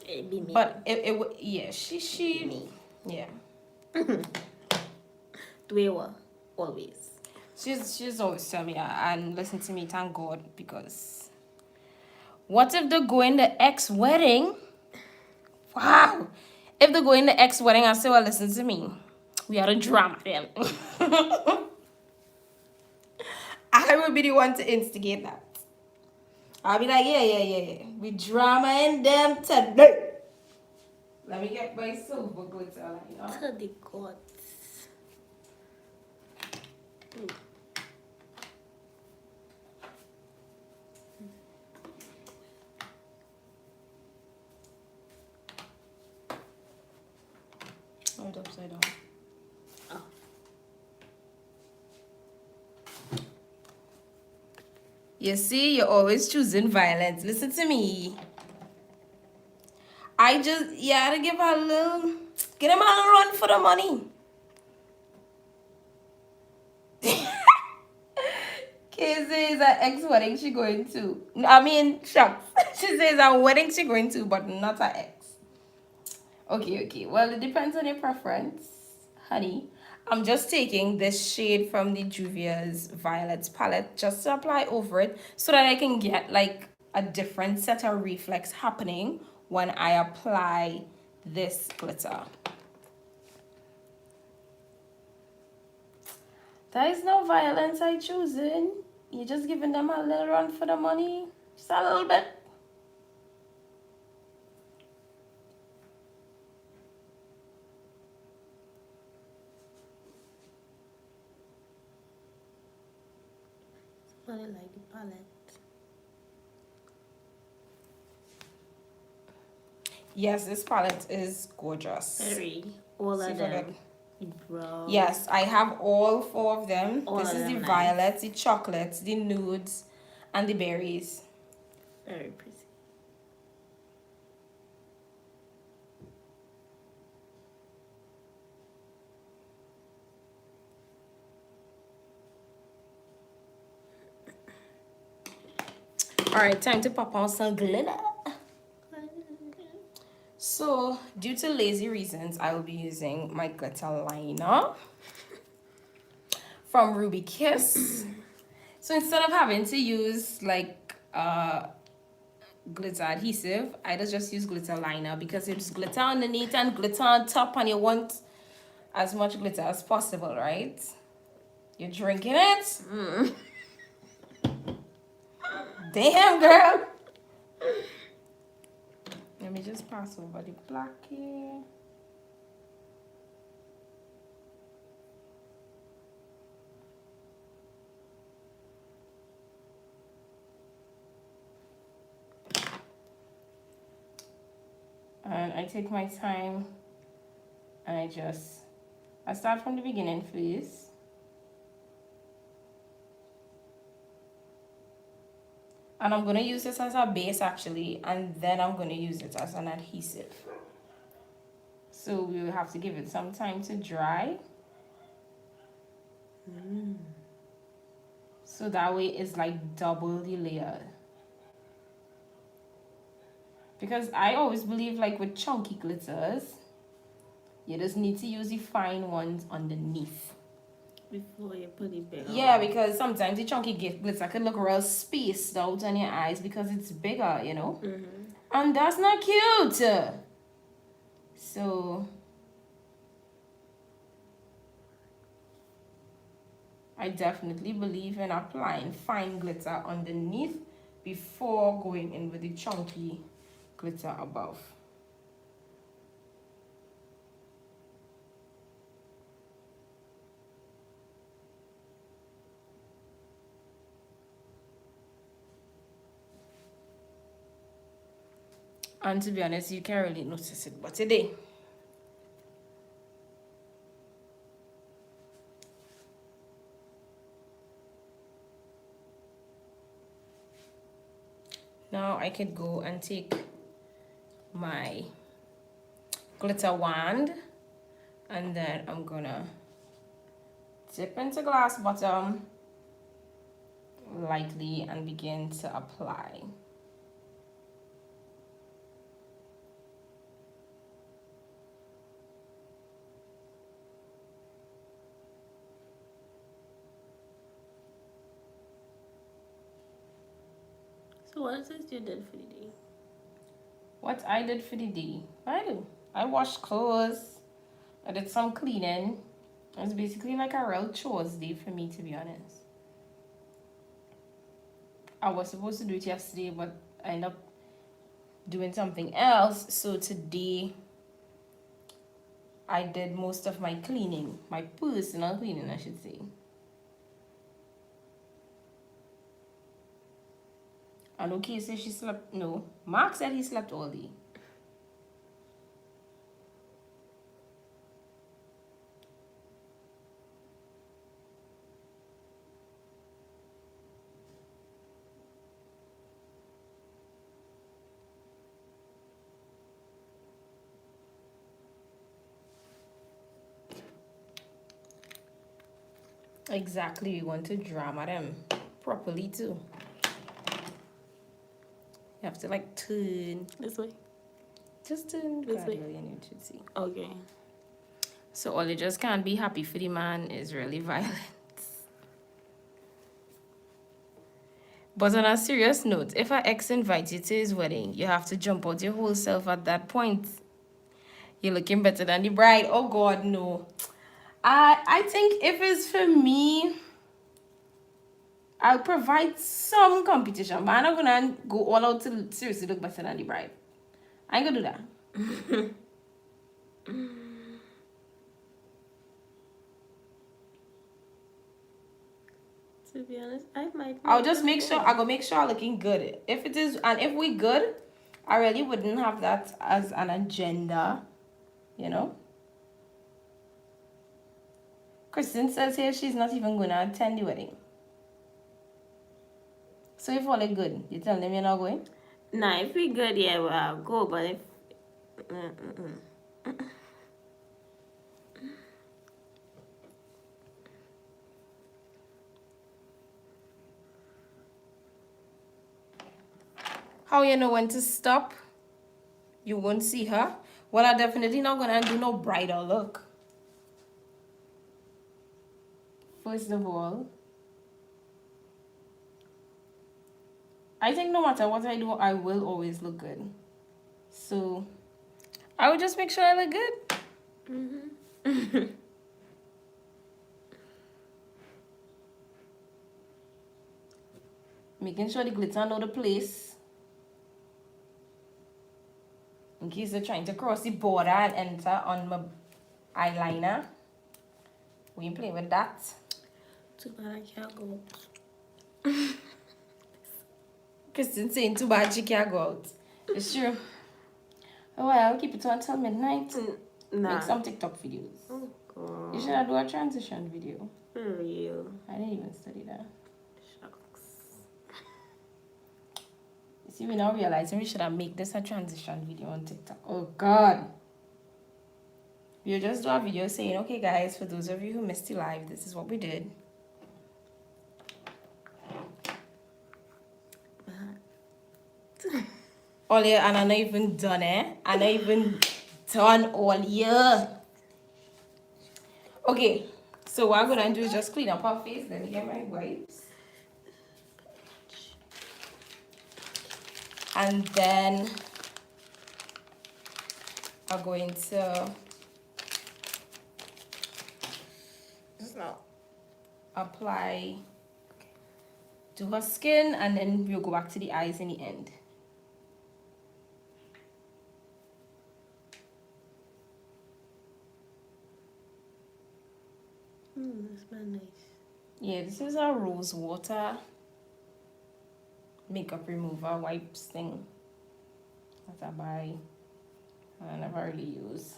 It'd be me. But it would, yeah, she, Me. yeah. Dwewa, always. She's always tell me and listen to me, thank God, because what if they go in the ex wedding? Wow. If they go in the ex wedding and say, well, listen to me, we had a drama then. I would be the one to instigate that. I'll be like, yeah. We drama in them today. Let me get my silver glitter liner. To the gods. Right upside down. Oh. You see, you're always choosing violence. Listen to me. I just, you gotta give him a little run for the money. Kay says an ex-wedding she going to. I mean, shucks. She says a wedding she going to, but not her ex. Okay. Well, it depends on your preference, honey. I'm just taking this shade from the Juvia's Violets palette just to apply over it so that I can get like a different set of reflex happening when I apply this glitter. There is no violence I choosing. You're just giving them a little run for the money. Just a little bit. But I like the palette. Yes, this palette is gorgeous. All See of if I them. can- Brown. Yes, I have all 4 of them. All This of is the them nice. violets, the chocolates, the nudes, and the berries. Very pretty. Alright, time to pop on some glitter. So, due to lazy reasons, I will be using my glitter liner from Ruby Kiss. So instead of having to use like glitter adhesive, I just use glitter liner because it's glitter underneath and glitter on top, and you want as much glitter as possible, right? You're drinking it? Damn, girl. Let me just pass over the black here. And I take my time and I start from the beginning first. And I'm going to use this as a base actually, and then I'm going to use it as an adhesive. So we will have to give it some time to dry. So that way it's like double the layer. Because I always believe like with chunky glitters, you just need to use the fine ones underneath. Before you put it bigger. Yeah, because sometimes the chunky glitter could look real spaced out on your eyes because it's bigger, you know? And that's not cute. So I definitely believe in applying fine glitter underneath before going in with the chunky glitter above. And to be honest, you can't really notice it, but today. Now I could go and take my glitter wand and then I'm gonna dip into glass bottom lightly and begin to apply. So what is it you did for the day? What I did for the day? I washed clothes. I did some cleaning. It was basically like a real chores day for me, to be honest. I was supposed to do it yesterday, but I ended up doing something else. So today, I did most of my cleaning, my personal cleaning, I should say. And okay, so she slept. No, Mark said he slept all day. Exactly, we want to drama them properly too. You have to like turn. This way? Just turn This way? gradually and you should see. Okay. So all you just can't be happy for the man is really violent. But on a serious note, if an ex invites you to his wedding, you have to jump out your whole self at that point. You're looking better than the bride. Oh God, no. I think if it's for me, I'll provide some competition, but I'm not gonna go all out to seriously look better than the bride. I ain't gonna do that. To be honest, I might. I'll just make sure I go make sure I'm looking good. If it is, and if we good, I really wouldn't have that as an agenda, you know. Kristen says here she's not even gonna attend the wedding. So if all is good, you tell them you're not going? Nah, if we good, yeah, well, I'll go. But if How you know when to stop? You won't see her. Well, I'm definitely not gonna do no bridal look. First of all, I think no matter what I do, I will always look good. So I would just make sure I look good. Making sure the glitter know the place. In case they're trying to cross the border and enter on my eyeliner. We ain't playing with that. too bad I can't go. Kristen saying too bad she can't go out. It's true. Oh, I'll keep it on till midnight. Nah. Make some TikTok videos. Oh, God. You should have do a transition video. For real. I didn't even study that. Shucks. You see, we now realizing we should have made this a transition video on TikTok. Oh, God. We'll just do a video saying, okay, guys, for those of you who missed the live, this is what we did. All year, and I'm not even done, I'm not even done all year. Okay, so what I'm gonna do is just clean up our face, let me get my wipes. And then I'm going to just now apply to her skin, and then we'll go back to the eyes in the end. That's very nice. Yeah, this is a rose water makeup remover wipes thing that I buy and I never really use.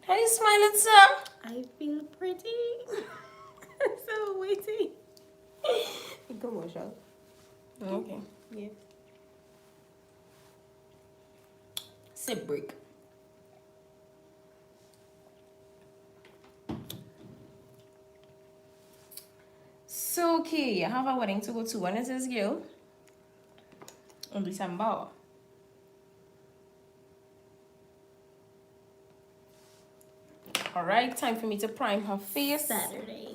How you smiling, sir? I feel pretty. So waiting. Commercial. Okay. Yeah. Sip break. So, okay, I have a wedding to go to. When is this, girl? In December. Alright, time for me to prime her face. Saturday.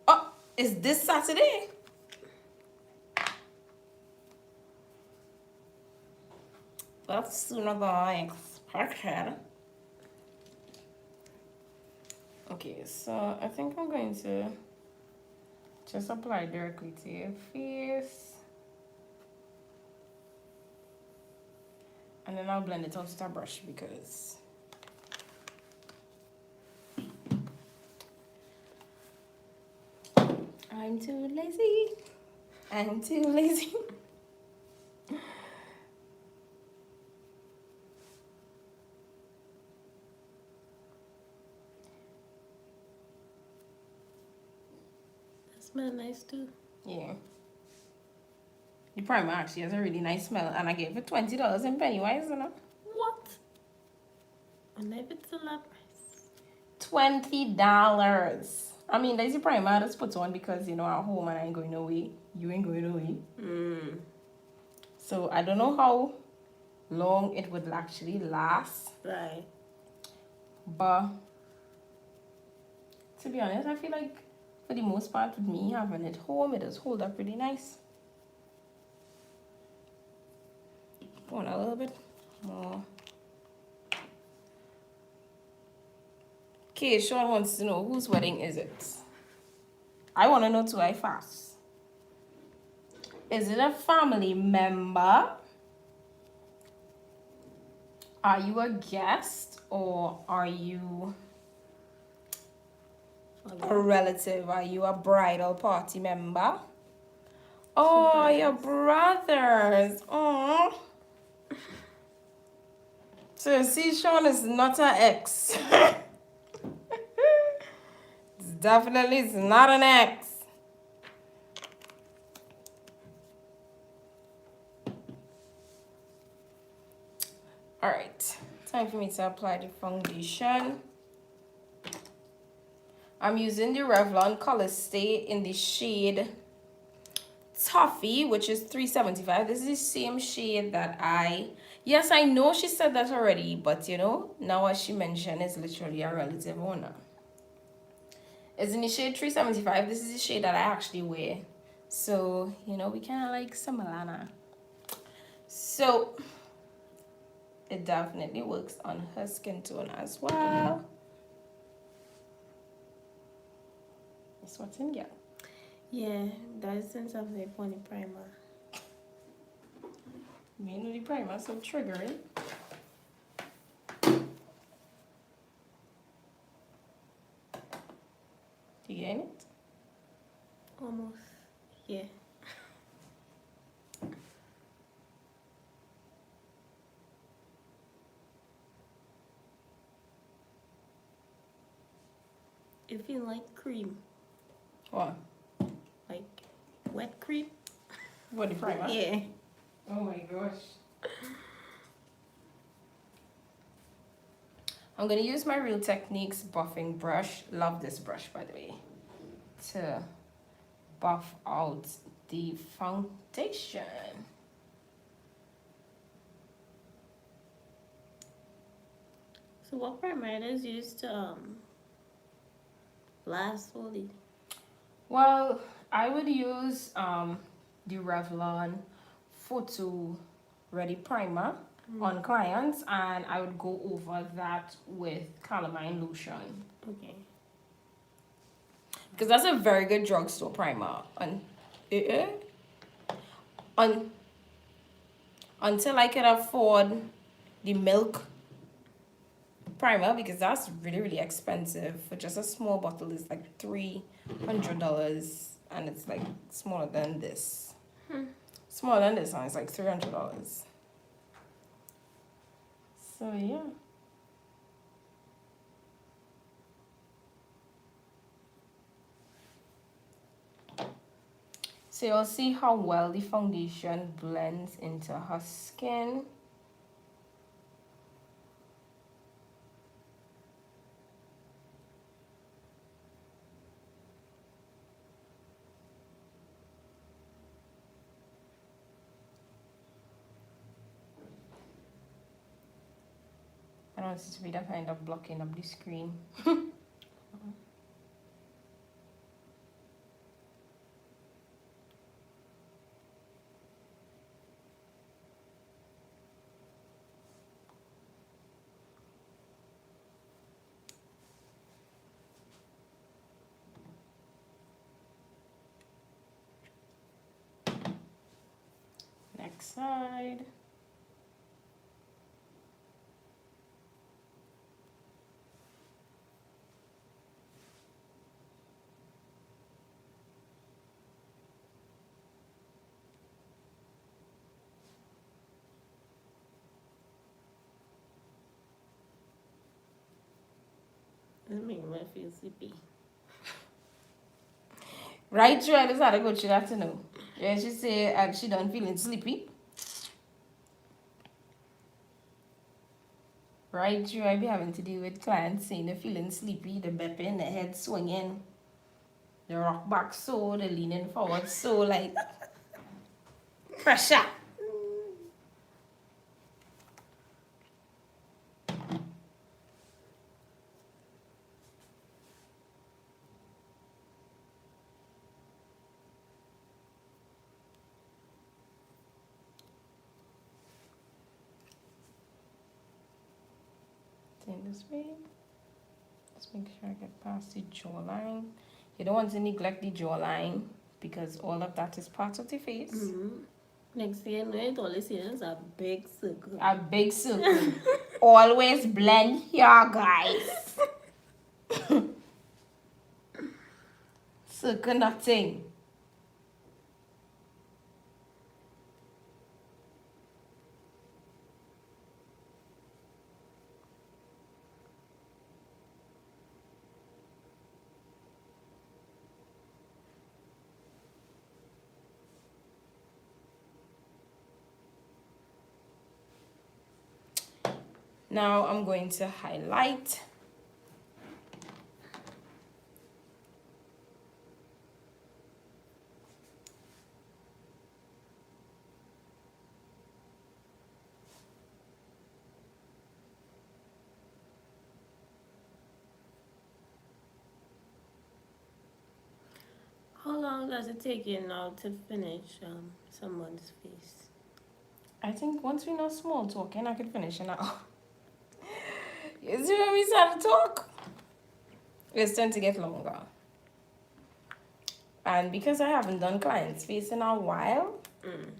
Oh, is this Saturday? That's sooner than I expected. Okay, so I think I'm going to just apply directly to your face. And then I'll blend it out with a brush because I'm too lazy. I'm too lazy. That smells nice too. Yeah. The primer actually has a really nice smell, and I gave it $20 in Pennywise, you know? What? I never tell that price. $20. I mean, there's the primer I just put on because, you know, at home and I ain't going away. You ain't going away. So I don't know how long it would actually last. Right. But to be honest, I feel like for the most part with me having it home, it does hold up really nice. Put on a little bit more. Okay, Sean wants to know whose wedding is it? I want to know too, I fast. Is it a family member? Are you a guest or are you a relative? Are you a bridal party member? Oh, your brothers. Oh. So see, Sean is not an ex. Definitely it's not an ex. Alright, time for me to apply the foundation. I'm using the Revlon Color Stay in the shade Toffee, which is $3.75. This is the same shade that yes, I know she said that already, but you know, now what she mentioned is literally a relative owner. It's in the shade $3.75. This is the shade that I actually wear. So, you know, we kind of like similar now. So, it definitely works on her skin tone as well. It's what's in here. Yeah, that's since I've been pony primer. Mainly primer, so triggering. You getting it? Almost. Yeah. It feel like cream. What? Like wet cream. What, the primer? Yeah. Oh my gosh. I'm going to use my Real Techniques buffing brush. Love this brush, by the way. To buff out the foundation. So what primer is used to last fully? Well, I would use the Revlon Photo Ready Primer on clients, and I would go over that with calamine lotion. Okay. Because that's a very good drugstore primer. On until I can afford the Milk primer, because that's really, really expensive. For just a small bottle, it's like $300, and it's like smaller than this. Smaller than this one, it's like $300. So yeah. So you'll see how well the foundation blends into her skin. I don't want it to be that kind of blocking up the screen. Next side. It makes me feel sleepy. Right through, I just had to go through that to know. Yeah, she say she done feeling sleepy. Right through, I be having to deal with clients saying they're feeling sleepy, the bepping, the head swinging, the rock back so, the leaning forward so, like pressure. In this way. Let's make sure I get past the jawline. You don't want to neglect the jawline because all of that is part of the face. Next thing you know, it all you see is a big circle. A big circle. Always blend here, guys. Circle nothing. Now I'm going to highlight. How long does it take you now to finish someone's face? I think once we know small talking, I could finish it now. You see when we start to talk? It's tend to get longer. And because I haven't done clients' face in a while,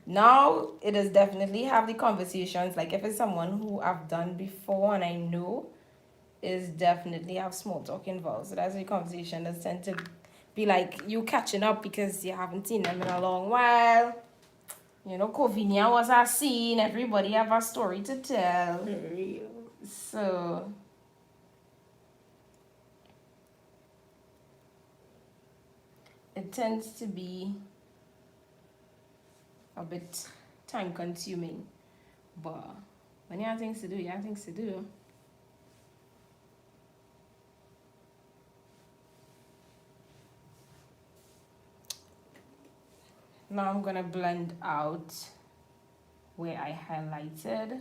Now it is definitely have the conversations, like if it's someone who I've done before and I know, is definitely have small talk involved. So that's the conversation that tend to be like you catching up because you haven't seen them in a long while. You know, Covinia was a scene, everybody have a story to tell. Real. So it tends to be a bit time consuming. But when you have things to do, you have things to do. Now I'm gonna blend out where I highlighted.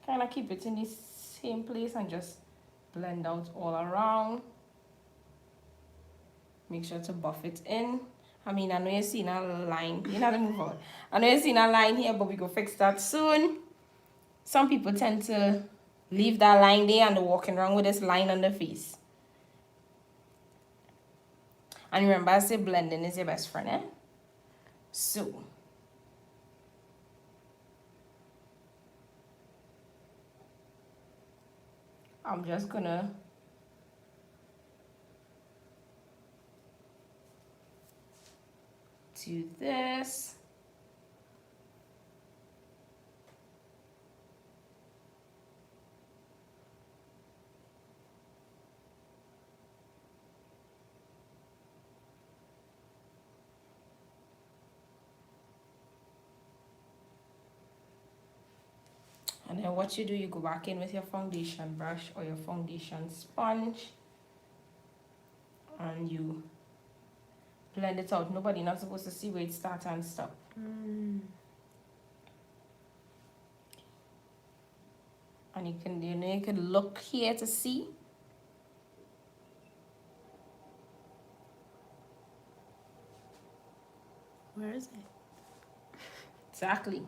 Kind of keep it in the same place and just blend out all around. Make sure to buff it in. I mean, I know you're seeing a line. You know how to move on. I know you're seeing a line here, but we go fix that soon. Some people tend to leave that line there and they're walking around with this line on their face. And remember, I say blending is your best friend, eh? So, I'm just gonna do this. And then what you do, you go back in with your foundation brush or your foundation sponge and you blend it out. Nobody not supposed to see where it starts and stop. And you can, you can look here to see. Where is it? Exactly.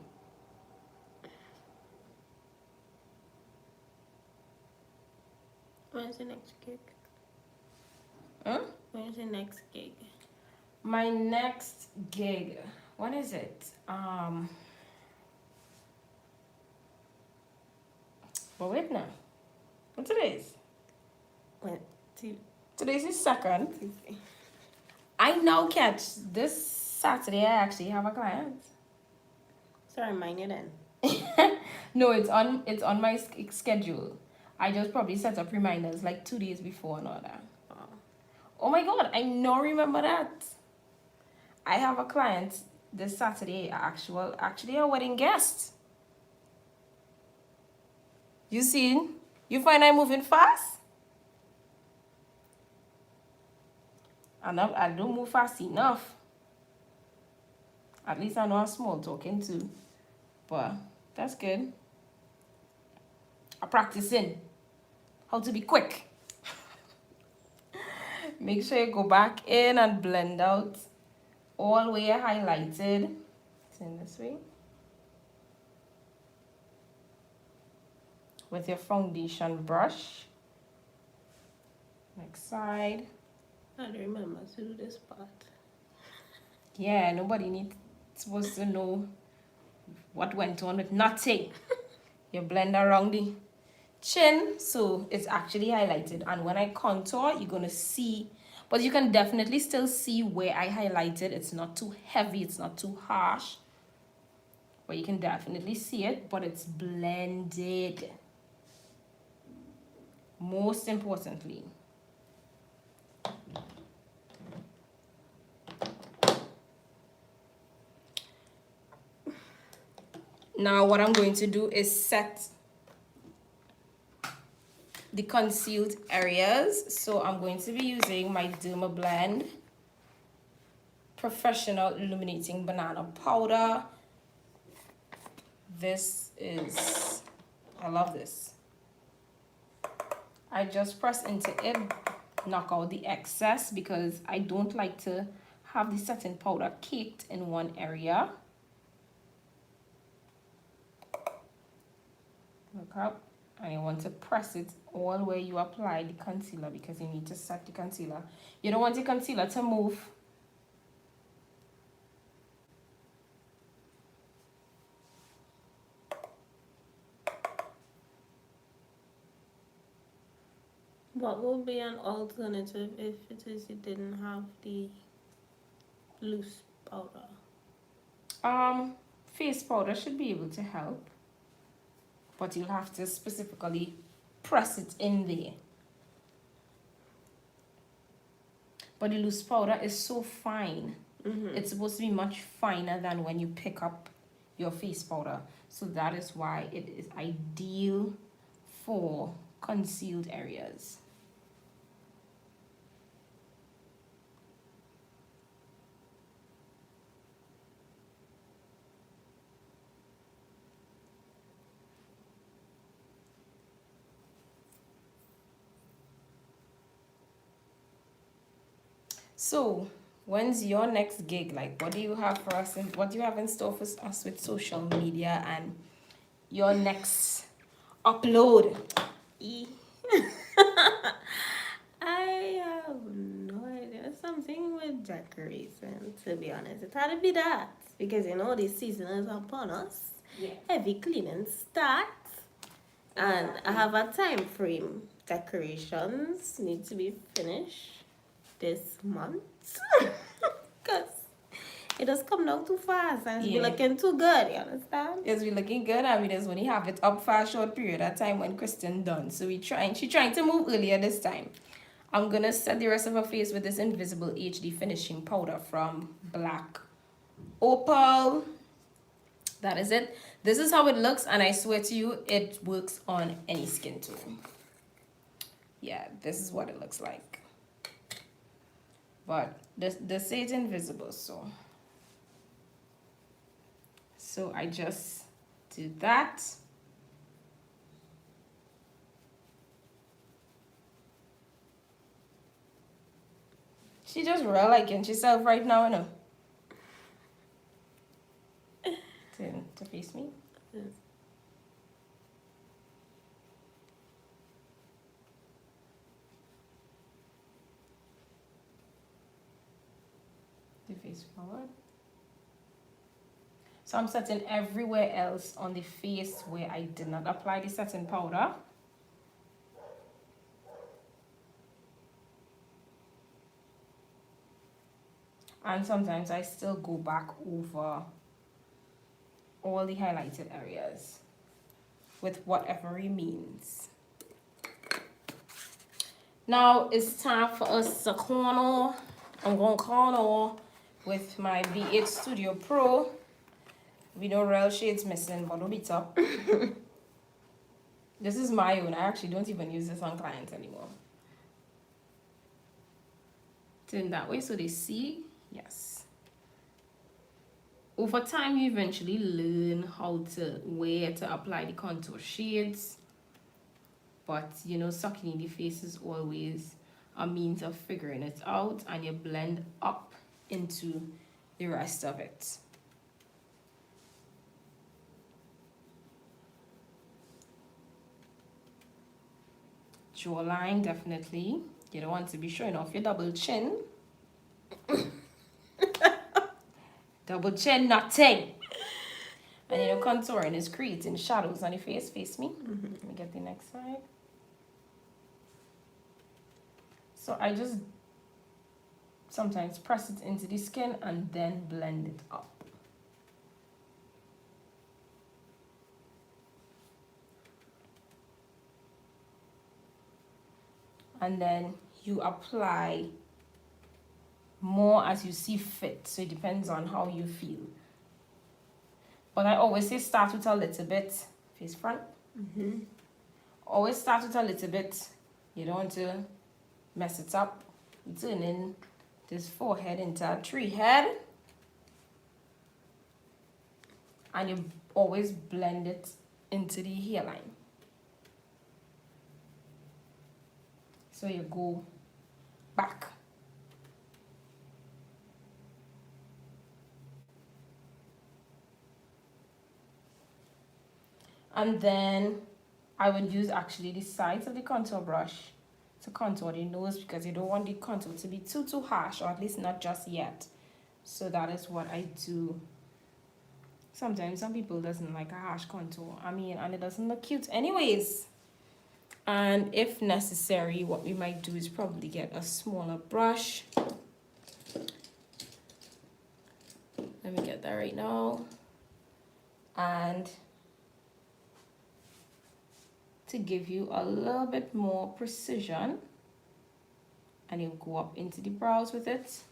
When's the next gig? Huh? When's the next gig? My next gig, what is it? But wait now. What today's? What? Today's the 2nd. I now catch this Saturday I actually have a client. So remind you then. No, it's on my schedule. I just probably set up reminders like 2 days before and all that. Oh my god, I now remember that. I have a client this Saturday, actually a wedding guest. You seen? You find I'm moving fast? I don't move fast enough. At least I know I'm small talking too. But that's good. I'm practicing how to be quick. Make sure you go back in and blend out all where you highlighted. It's in this way. With your foundation brush. Next side. I don't remember to do this part. Yeah, nobody supposed to know what went on with nothing. You blend around the chin, so it's actually highlighted. And when I contour, you're gonna see, but you can definitely still see where I highlighted. It's not too heavy, it's not too harsh. But you can definitely see it, but it's blended. Most importantly. Now what I'm going to do is set the concealed areas. So I'm going to be using my Derma Blend Professional Illuminating Banana Powder. I love this. I just press into it, knock out the excess because I don't like to have the setting powder caked in one area. Look up, and you want to press it all where you apply the concealer because you need to set the concealer. You don't want the concealer to move What would be an alternative if it is you didn't have the loose powder? Face powder should be able to help, but you'll have to specifically press it in there. But the loose powder is so fine. It's supposed to be much finer than when you pick up your face powder. So that is why it is ideal for concealed areas. So, when's your next gig? Like, what do you have for us? And what do you have in store for us with social media and your next upload? I have no idea. Something with decoration, to be honest. It had to be that. Because you know the season is upon us. Yeah. Heavy cleaning starts. And I have a time frame. Decorations need to be finished this month. Because it does come down too fast and it's be looking too good, you understand? It's be looking good. I mean, it's when you have it up for a short period of time when Kristen done. So she trying to move earlier this time. I'm gonna set the rest of her face with this Invisible HD finishing powder from Black Opal. That is it. This is how it looks, and I swear to you, it works on any skin tone. Yeah, this is what it looks like. But they say it's invisible, so I just do that. She just real liking herself right now, you know. To face me. Yes. The face forward. So I'm setting everywhere else on the face where I did not apply the setting powder. And sometimes I still go back over all the highlighted areas with whatever remains. Now it's time for us to corner. I'm going to corner with my V8 Studio Pro. We know real shades missing, but don't beat up. This is my own. I actually don't even use this on clients anymore. Turn that way so they see. Yes. Over time, you eventually learn where to apply the contour shades. But, you know, sucking in the face is always a means of figuring it out, and you blend up into the rest of it. Jawline, definitely. You don't want to be showing off your double chin. Double chin, nothing. And you know, contouring is creating shadows on the face. Face me. Let me get the next side. So I just sometimes press it into the skin and then blend it up. And then you apply more as you see fit. So it depends on how you feel. But I always say start with a little bit. Face front. Always start with a little bit. You don't want to mess it up. You turn in this forehead into a tree head. And you always blend it into the hairline. So you go back. And then I would use actually the sides of the contour brush to contour the nose, because you don't want the contour to be too harsh, or at least not just yet. So that is what I do. Sometimes some people doesn't like a harsh contour. I mean, and it doesn't look cute anyways. And if necessary, what we might do is probably get a smaller brush. Let me get that right now. And to give you a little bit more precision, and you'll go up into the brows with it.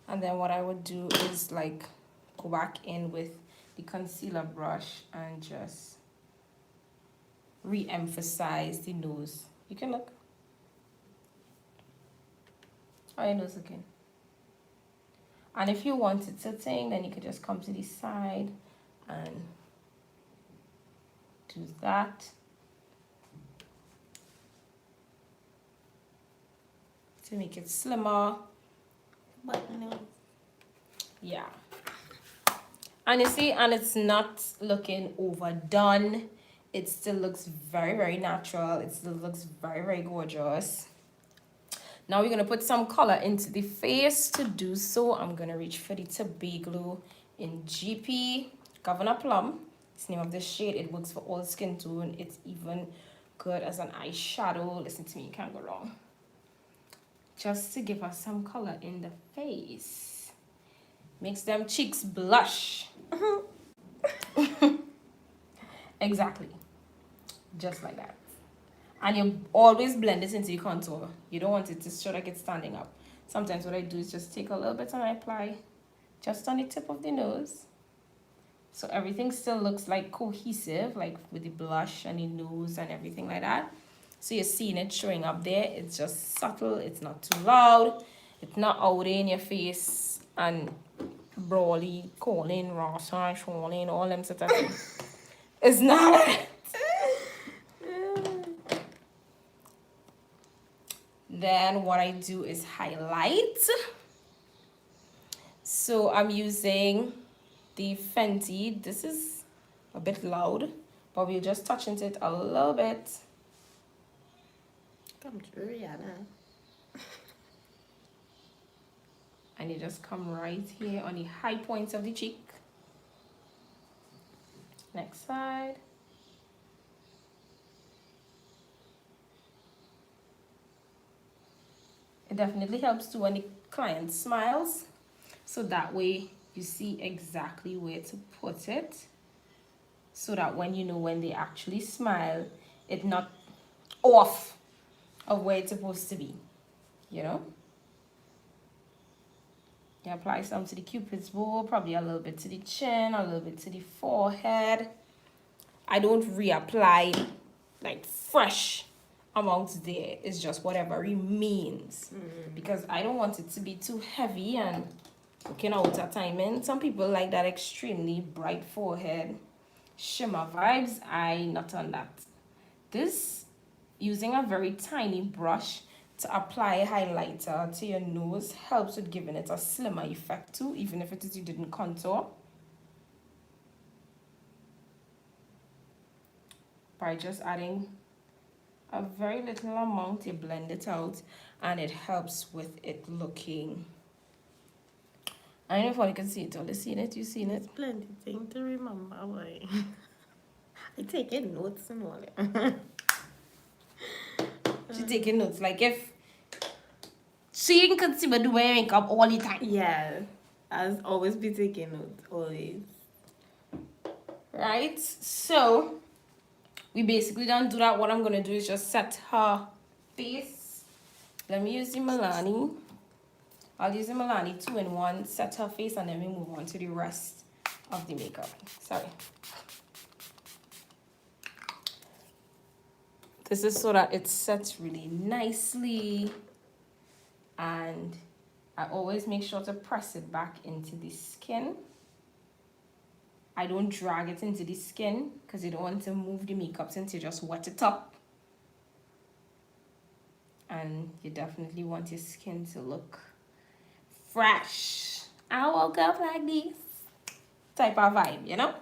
And then what I would do is like go back in with the concealer brush and just re-emphasize the nose. You can look. How your nose looking? And if you want it tilting, then you could just come to the side and do that. To make it slimmer. But no. Yeah. And you see, and it's not looking overdone. It still looks very, very natural. It still looks very, very gorgeous. Now we're going to put some color into the face. To do so, I'm going to reach for the To Be Glue in GP Governor Plum. It's the name of the shade. It works for all skin tone. It's even good as an eyeshadow. Listen to me, you can't go wrong. Just to give us some color in the face. Makes them cheeks blush. Exactly. Just like that. And you always blend this into your contour. You don't want it to show like it's standing up. Sometimes what I do is just take a little bit and I apply just on the tip of the nose. So everything still looks like cohesive, like with the blush and the nose and everything like that. So you're seeing it showing up there. It's just subtle. It's not too loud. It's not out in your face and brawly, calling, rasa, shawling, all them sort of things. It's not it. Then what I do is highlight. So I'm using the Fenty. This is a bit loud, but we'll just touch into it a little bit. Come through, Rihanna. And you just come right here on the high points of the cheek. Next side. It definitely helps too when the client smiles. So that way you see exactly where to put it. So that when you know when they actually smile, it's not off of where it's supposed to be. You know? You apply some to the cupid's bow, probably a little bit to the chin, a little bit to the forehead. I don't reapply like fresh amounts there. It's just whatever remains. Because I don't want it to be too heavy and looking out of timing. Some people like that extremely bright forehead shimmer vibes. I not on that. This, using a very tiny brush to apply a highlighter to your nose, helps with giving it a slimmer effect too, even if it is you didn't contour. By just adding a very little amount, you blend it out and it helps with it looking. I don't know if you can see it. All you seen it? You seen it? Plenty thing to remember, boy. I taking notes and all that. She taking notes. Like if she can consider doing makeup all the time. Yeah, I'll always be taking notes, always. Right? So we basically don't do that. What I'm gonna do is just set her face. Let me use the Milani. I'll use the Milani 2-in-1, set her face, and then we move on to the rest of the makeup. Sorry. This is so that it sets really nicely. And I always make sure to press it back into the skin. I don't drag it into the skin because you don't want to move the makeup since you just wet it up. And you definitely want your skin to look fresh. I woke up like this type of vibe, you know?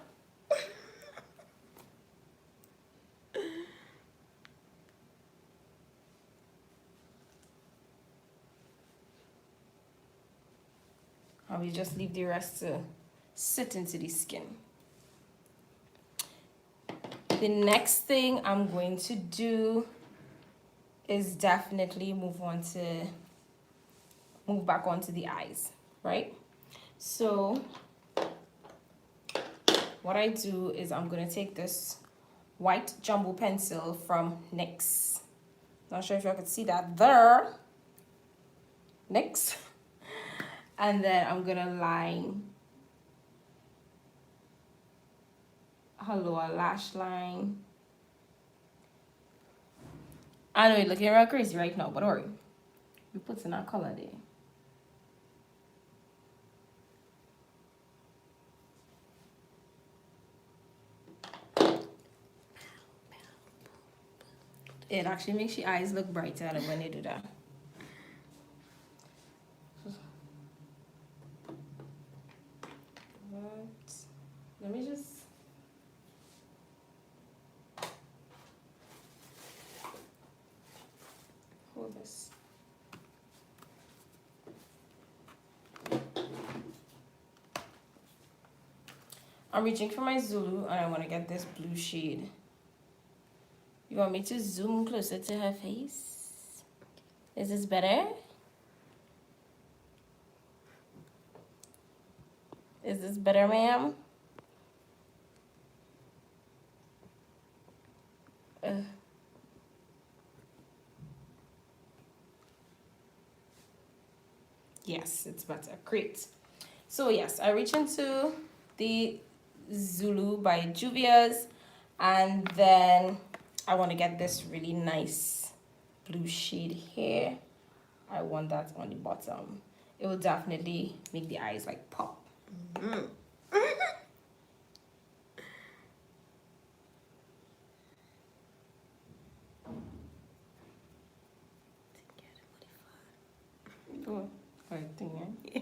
And we just leave the rest to sit into the skin. The next thing I'm going to do is definitely move back onto the eyes, right? So what I do is I'm going to take this white jumbo pencil from NYX. Not sure if you can see that there. NYX. And then I'm going to line her lower lash line. I know you're looking real crazy right now, but don't worry. We put in our color there. It actually makes your eyes look brighter when you do that. But let me just hold this. I'm reaching for my Zulu and I want to get this blue shade. You want me to zoom closer to her face? Is this better? Is this better, ma'am? Yes, it's better. Great. So yes, I reach into the Zulu by Juvia's, and then I want to get this really nice blue shade here. I want that on the bottom. It will definitely make the eyes like pop. Mm-hmm. Oh, I think, yeah.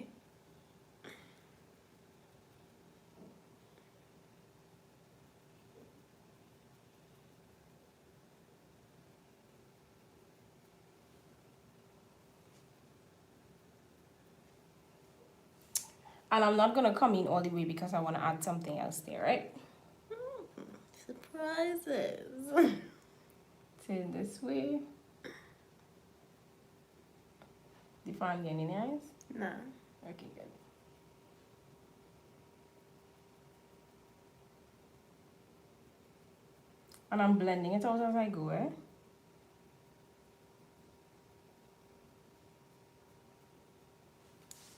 And I'm not gonna come in all the way because I want to add something else there, right? Surprises. Turn this way. Do you find any eyes? Nah. Okay, good. And I'm blending it out as I go, eh?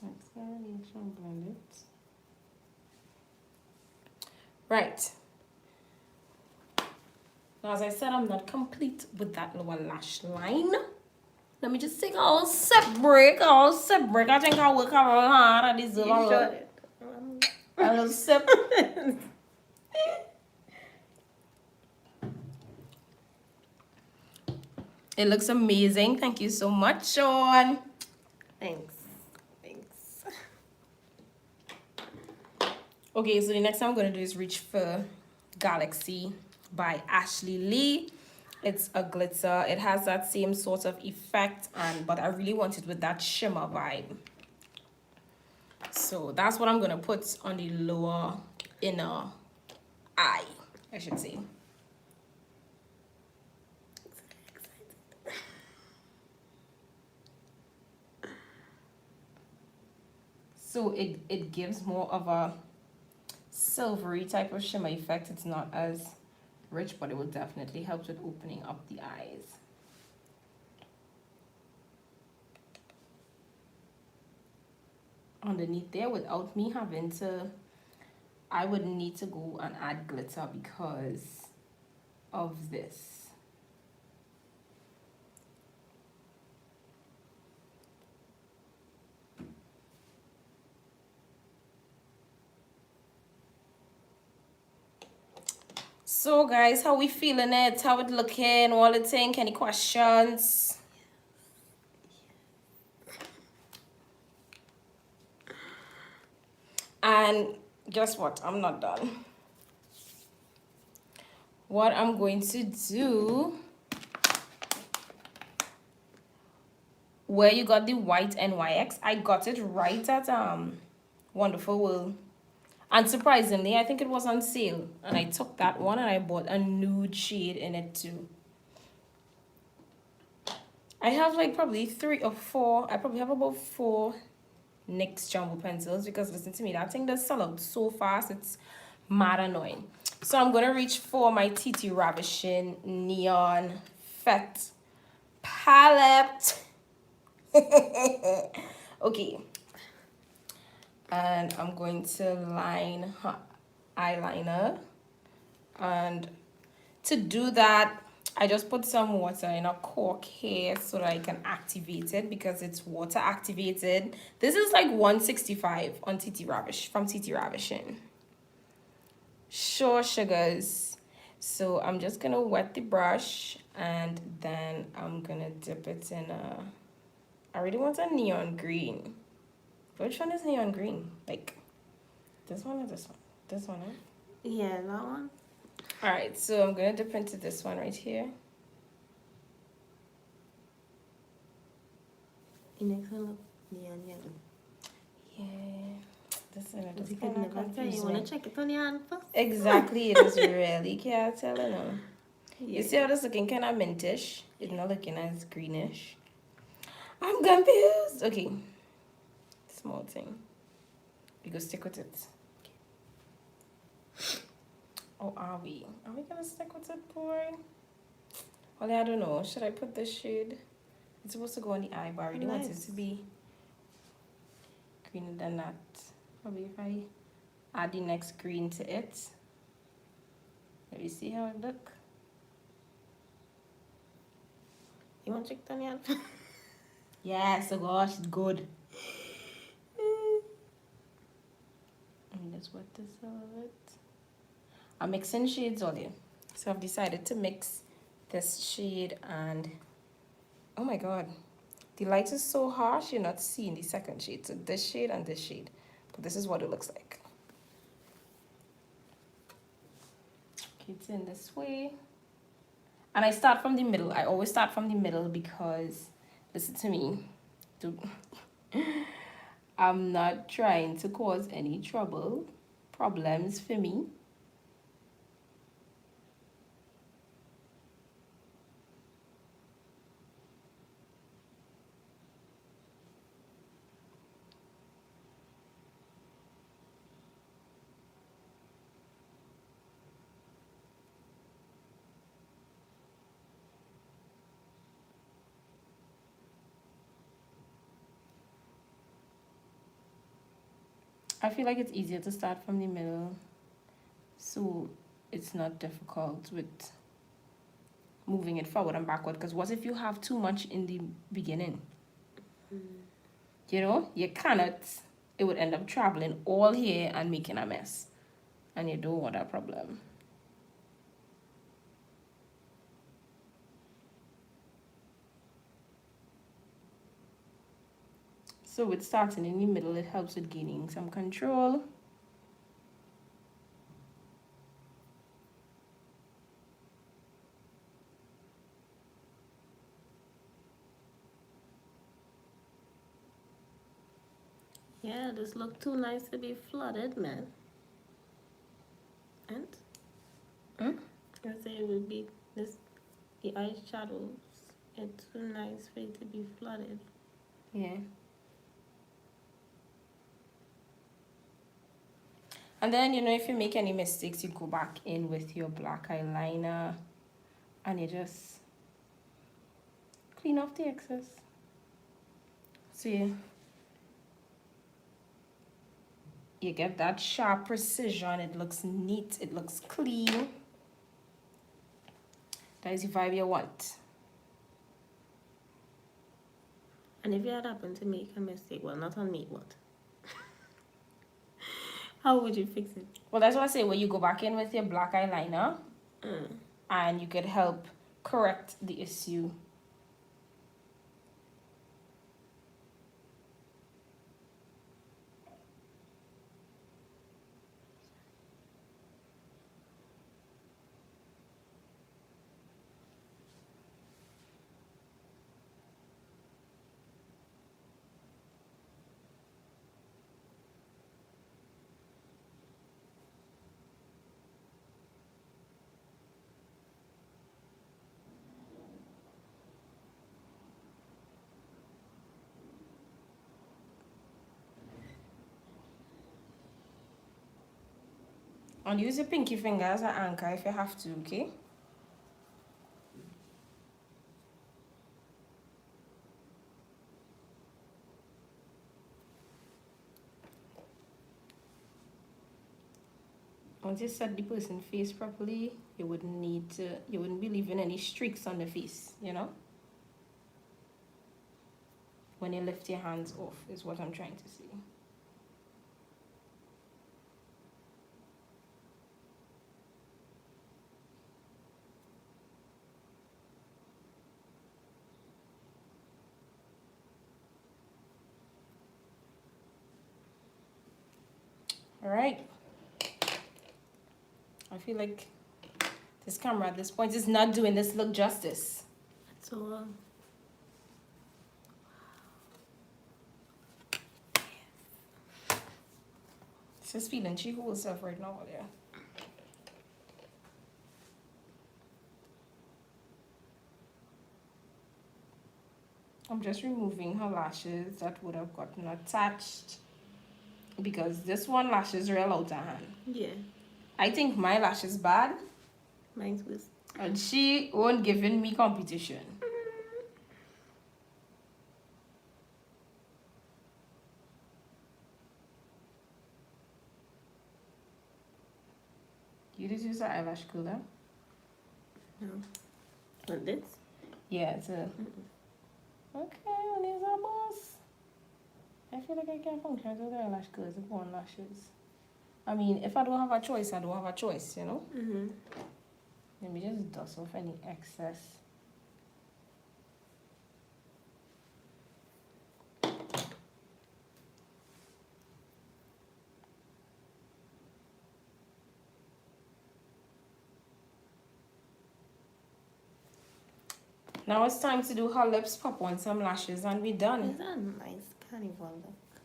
Let's blend it. Right. Now, as I said, I'm not complete with that lower lash line. Let me just take a little sip break. I think I work a little hard. I deserve a little sip. It looks amazing. Thank you so much, Sean. Thanks. Okay, so the next thing I'm going to do is reach for Galaxy by Ashley Lee. It's a glitter. It has that same sort of effect, but I really want it with that shimmer vibe. So that's what I'm going to put on the lower inner eye, I should say. So it gives more of a silvery type of shimmer effect. It's not as rich, but it will definitely help with opening up the eyes. Underneath there, without me having to, I would need to go and add glitter because of this. So guys, how we feeling it? How it looking? What it think? Any questions? And guess what? I'm not done. What I'm going to do, where you got the white NYX, I got it right at Wonderful World. And surprisingly, I think it was on sale. And I took that one and I bought a nude shade in it too. I have like probably 3 or 4. I probably have about 4 NYX jumbo pencils because listen to me, that thing does sell out so fast. It's mad annoying. So I'm going to reach for my TT Ravishing Neon Fett palette. Okay. And I'm going to line her eyeliner. And to do that, I just put some water in a cork here so that I can activate it because it's water activated. This is like 165 on TT Ravish from TT Ravishing. Sure sugars. So I'm just gonna wet the brush and then I'm gonna dip it in a, I really want a neon green. Which one is neon green? Like this one or this one? This one, huh? Yeah, that one. Alright, so I'm gonna dip into this one right here. It makes it look neon yellow. Yeah. This one it You just could kind of never tell. You confused want me. to check it on your hand first? Exactly, it is really can't tell, you know. Yeah. You see how this looking kind of mintish? It's not looking as greenish. I'm confused. Okay. Small thing. We go stick with it. Or are we? Are we gonna stick with it, boy? Well, I don't know. Should I put this shade? It's supposed to go on the eye, but I really want it Nice. to be greener than that. Maybe if I add the next green to it. Let me see how it look. You want to check it on your hand? Yes, oh gosh, it's good. And just wet this a little bit. I'm mixing shades all in. So I've decided to mix this shade and oh my god. The light is so harsh you're not seeing the second shade. So this shade and this shade. But this is what it looks like. Okay, it's in this way. And I start from the middle. I always start from the middle because listen to me. I'm not trying to cause any problems for me. I feel like it's easier to start from the middle, so it's not difficult with moving it forward and backward. Because what if you have too much in the beginning? You know, you cannot, it would end up traveling all here and making a mess. And you don't want that problem. So with starting in the middle, it helps with gaining some control. Yeah, this look too nice to be flooded, man. And? Hmm? I say it would be this, the eyeshadows. It's too nice for it to be flooded. Yeah. And then, you know, if you make any mistakes, you go back in with your black eyeliner and you just clean off the excess. So you get that sharp precision. It looks neat. It looks clean. That is the vibe you want. And if you had happened to make a mistake, well, not on me, what? How would you fix it? Well, that's what I say. When you go back in with your black eyeliner and you could help correct the issue. And use your pinky finger as an anchor if you have to, okay? Once you set the person's face properly, you wouldn't be leaving any streaks on the face, you know? When you lift your hands off is what I'm trying to say. All right. I feel like this camera at this point is not doing this look justice. So, It's just feeling she whole self right now, yeah. I'm just removing her lashes that would have gotten attached because this one lash is real out of hand. yeah, I think my lash is bad mine's was. and she won't giving me competition. You just use an eyelash curler? No. Like this? Yeah, it's a... Okay, well, these are boss. I feel like I can't function with eyelash curlers with one lashes. I mean, if I don't have a choice, I don't have a choice, you know? Mm-hmm. Let me just dust off any excess. Now it's time to do her lips, pop on some lashes, and be done. Is that a nice carnival look?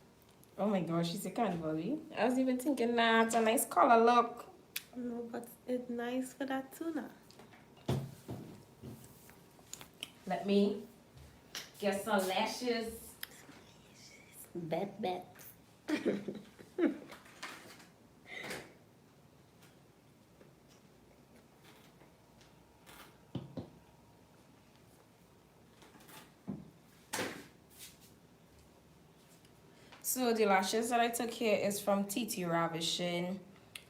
Oh my gosh, she's a carnival. I was even thinking that it's a nice color look. No, but it's nice for that tuna. Let me get some lashes. Bet. So the lashes that I took here is from TT Ravishing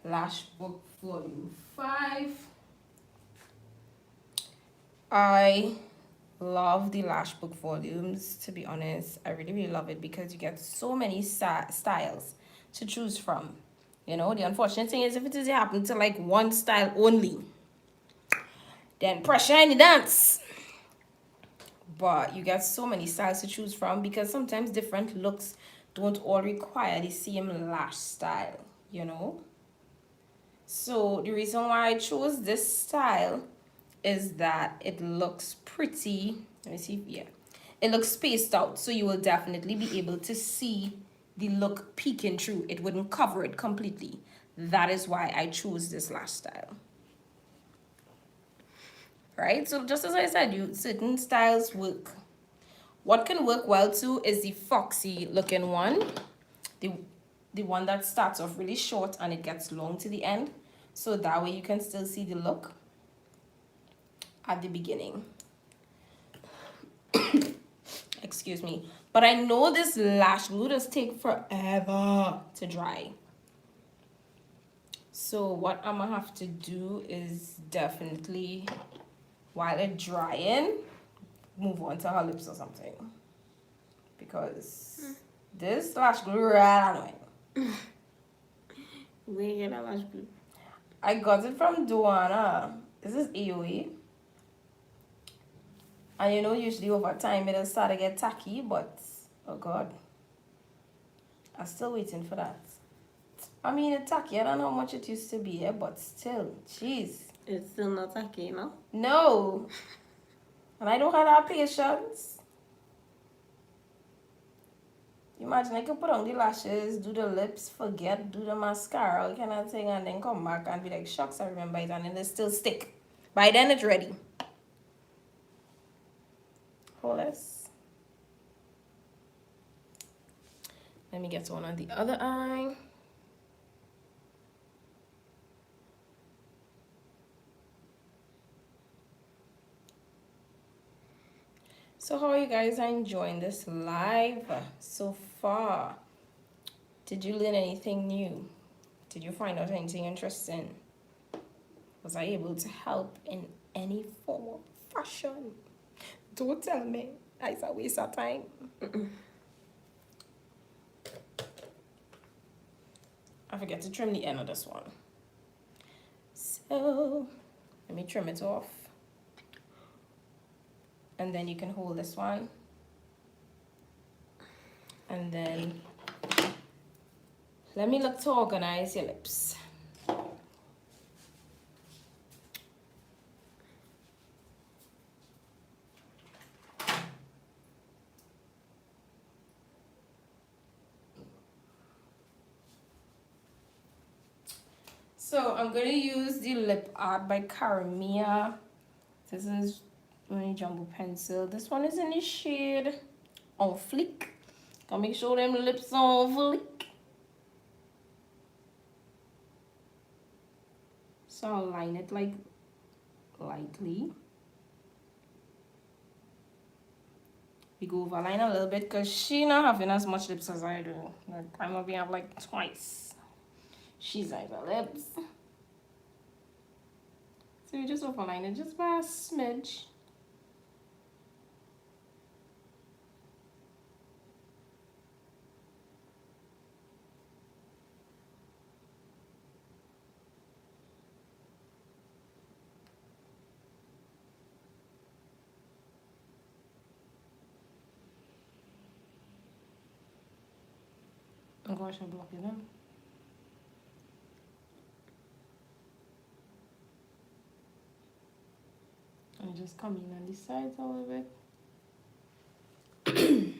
Lash Book Volume 5. I love the lash book volumes, to be honest. I really love it because you get so many styles to choose from. You know, the unfortunate thing is if it is happen to like one style only, then pressure in the dance. But you get so many styles to choose from because sometimes different looks don't all require the same lash style, you know. So the reason why I chose this style is that it looks pretty. Let me see. Yeah, it looks spaced out, so you will definitely be able to see the look peeking through. It wouldn't cover it completely. That is why I chose this lash style. Right, so just as I said, certain styles work. What can work well too is the foxy looking one, the one that starts off really short and it gets long to the end, so that way you can still see the look at the beginning. Excuse me. But I know this lash glue does take forever to dry. So what I'm gonna have to do is definitely, while it's drying, move on to her lips or something. Because this lash glue really annoying. Where you get that lash glue? I got it from Duana. This is AOA. And you know, usually over time it'll start to get tacky, but oh god. I'm still waiting for that. I mean, it's tacky. I don't know how much it used to be, but still, jeez. It's still not tacky, no? No. And I don't have that patience. Imagine I could put on the lashes, do the lips, forget, do the mascara, kind of thing, and then come back and be like, shucks, I remember it, and then it still stick. By then it's ready. Hold this. Let me get one on the other eye. So how are you guys enjoying this live so far? Did you learn anything new? Did you find out anything interesting? Was I able to help in any form of fashion? Don't tell me. It's a waste of time. I forget to trim the end of this one. So let me trim it off. And then you can hold this one. And then let me look to organize your lips. So I'm going to use the Lip Art by Caramia. This is my jumbo pencil. This one is in the shade On Fleek. Gotta make sure them lips on fleek. So I'll line it like lightly. We go overline a little bit because she not having as much lips as I do. Like, I'm gonna be have like twice she's like the lips. So we just overline it just by a smidge. Oh gosh, I blocked it in. And just come in on the sides a little bit.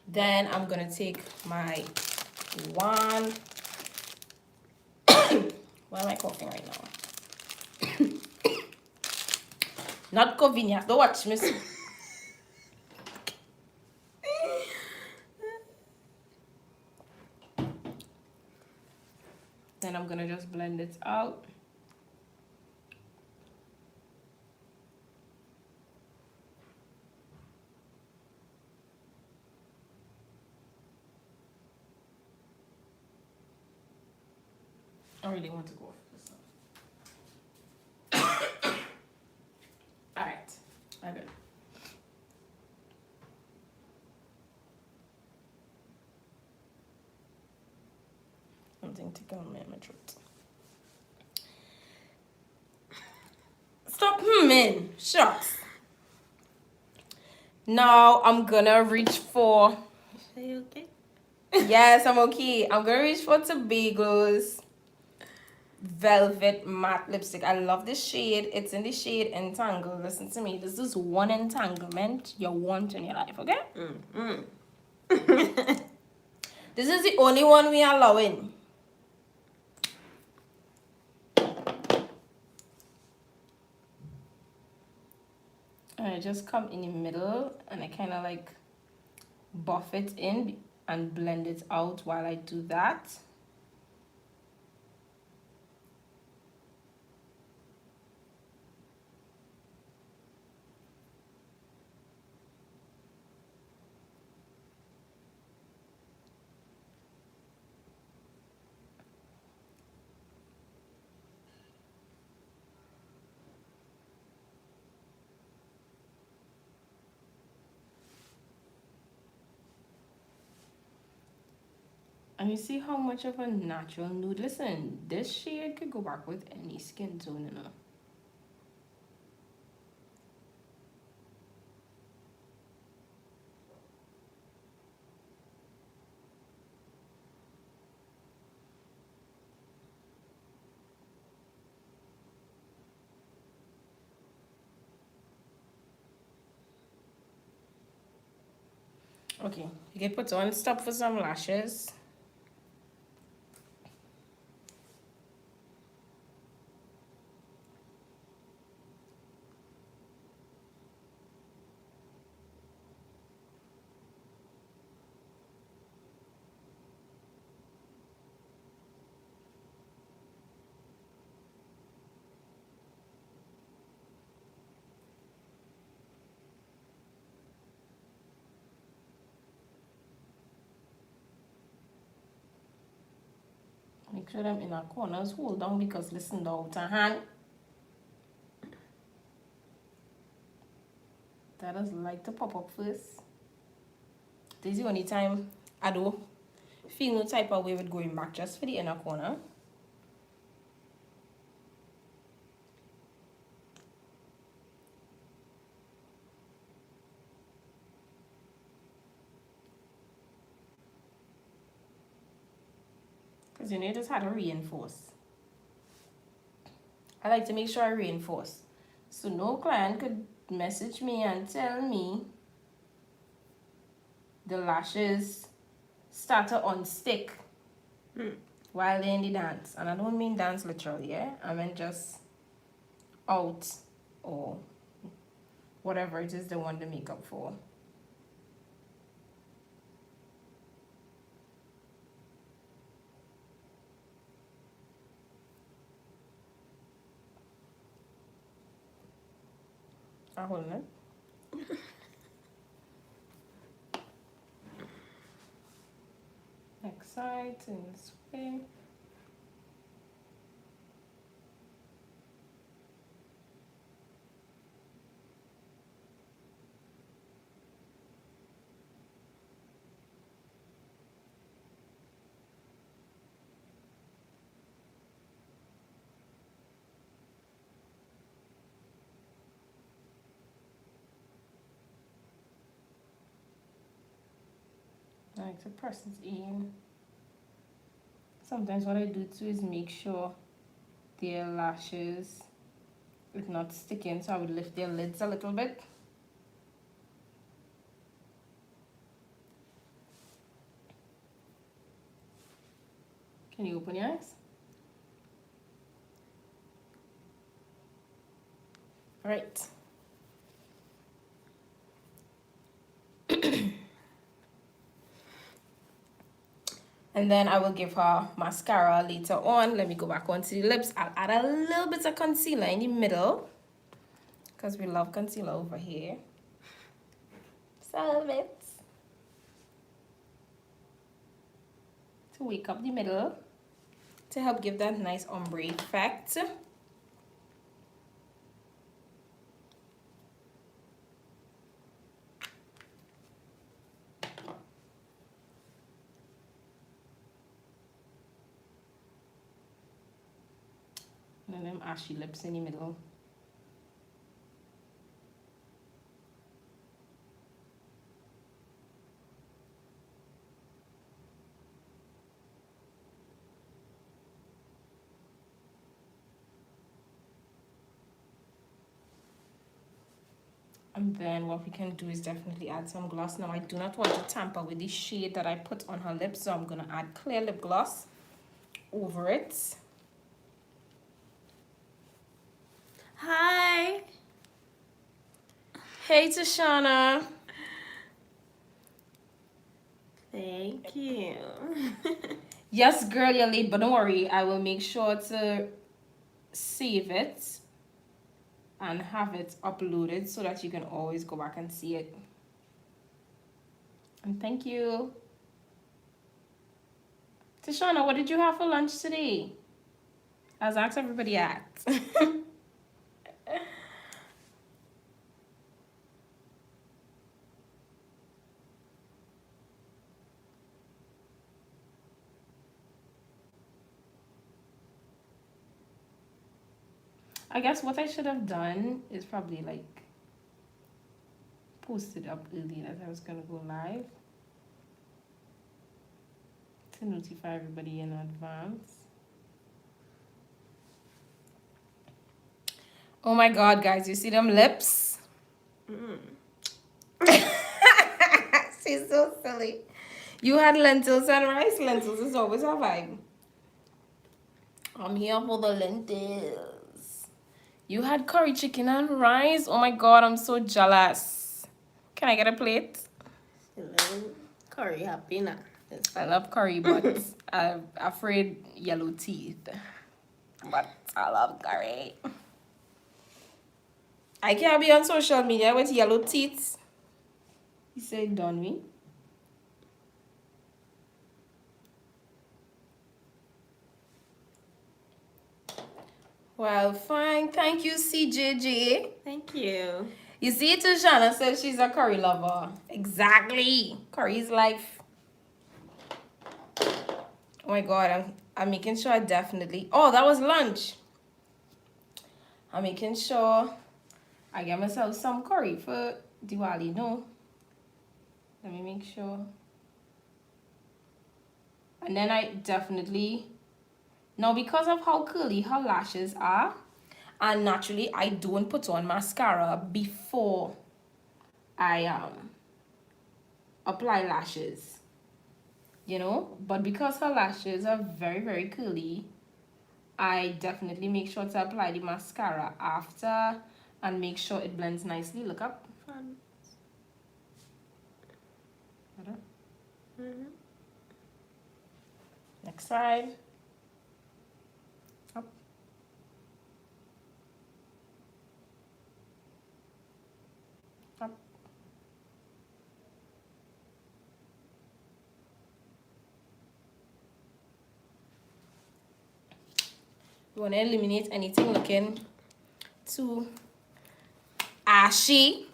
Then I'm gonna take my wand. Why am I coughing right now? Not convenient. Don't watch me. Then I'm gonna just blend it out. I really want to go for this one. Alright, I good. Something tickling me in my throat. Stop humming. Shucks. Now I'm gonna reach for. Are you okay? Yes, I'm okay. I'm gonna reach for Beagles Velvet Matte Lipstick. I love this shade. It's in the shade Entangle. Listen to me. This is one entanglement you want in your life, okay? This is the only one we are allowing. I just come in the middle and I kind of like buff it in and blend it out while I do that. And you see how much of a natural nude. Listen, this shade could go back with any skin tone, you know. Okay, you can put on stop for some lashes. Make sure them inner corners hold down because listen, the outer hand, that does like to pop up first. This is the only time I do feel no type of way with going back just for the inner corner. Because you know, you just had to reinforce. I like to make sure I reinforce. So no client could message me and tell me the lashes start to unstick while they're in the dance. And I don't mean dance literally, yeah? I mean just out or whatever it is they want the makeup for. I hold it. Next side, in this way. I like to press it in. Sometimes what I do too is make sure their lashes is not sticking, so I would lift their lids a little bit. Can you open your eyes? All right. And then I will give her mascara later on. Let me go back onto the lips. I'll add a little bit of concealer in the middle because we love concealer over here. So bits to wake up the middle to help give that nice ombre effect. And then them ashy lips in the middle. And then what we can do is definitely add some gloss. Now I do not want to tamper with the shade that I put on her lips, so I'm going to add clear lip gloss over it. Hi. Hey Tashana. Thank you. Yes, girl, you're late, but don't worry. I will make sure to save it and have it uploaded so that you can always go back and see it. And thank you. Tashana, what did you have for lunch today? I was asking everybody at. I guess what I should have done is probably like post it up early that I was gonna go live to notify everybody in advance. Oh my god, guys, you see them lips? She's so silly. You had lentils and rice. Lentils is always a vibe. I'm here for the lentils. You had curry chicken and rice. Oh my god, I'm so jealous. Can I get a plate? Curry happy now. I love curry, but I'm afraid yellow teeth. But I love curry. I can't be on social media with yellow teeth. You said done me. Well, fine. Thank you, CJJ. Thank you. You see, Tashana says she's a curry lover. Exactly. Curry's life. Oh my god, I'm making sure I definitely. Oh, that was lunch. I'm making sure I get myself some curry for Diwali. No. Let me make sure. And then I definitely. Now, because of how curly her lashes are, and naturally I don't put on mascara before I apply lashes, you know, but because her lashes are very, very curly, I definitely make sure to apply the mascara after and make sure it blends nicely. Look up. Fun. Better? Mm-hmm. Next side. Up. Up. You want to eliminate anything looking too ashy.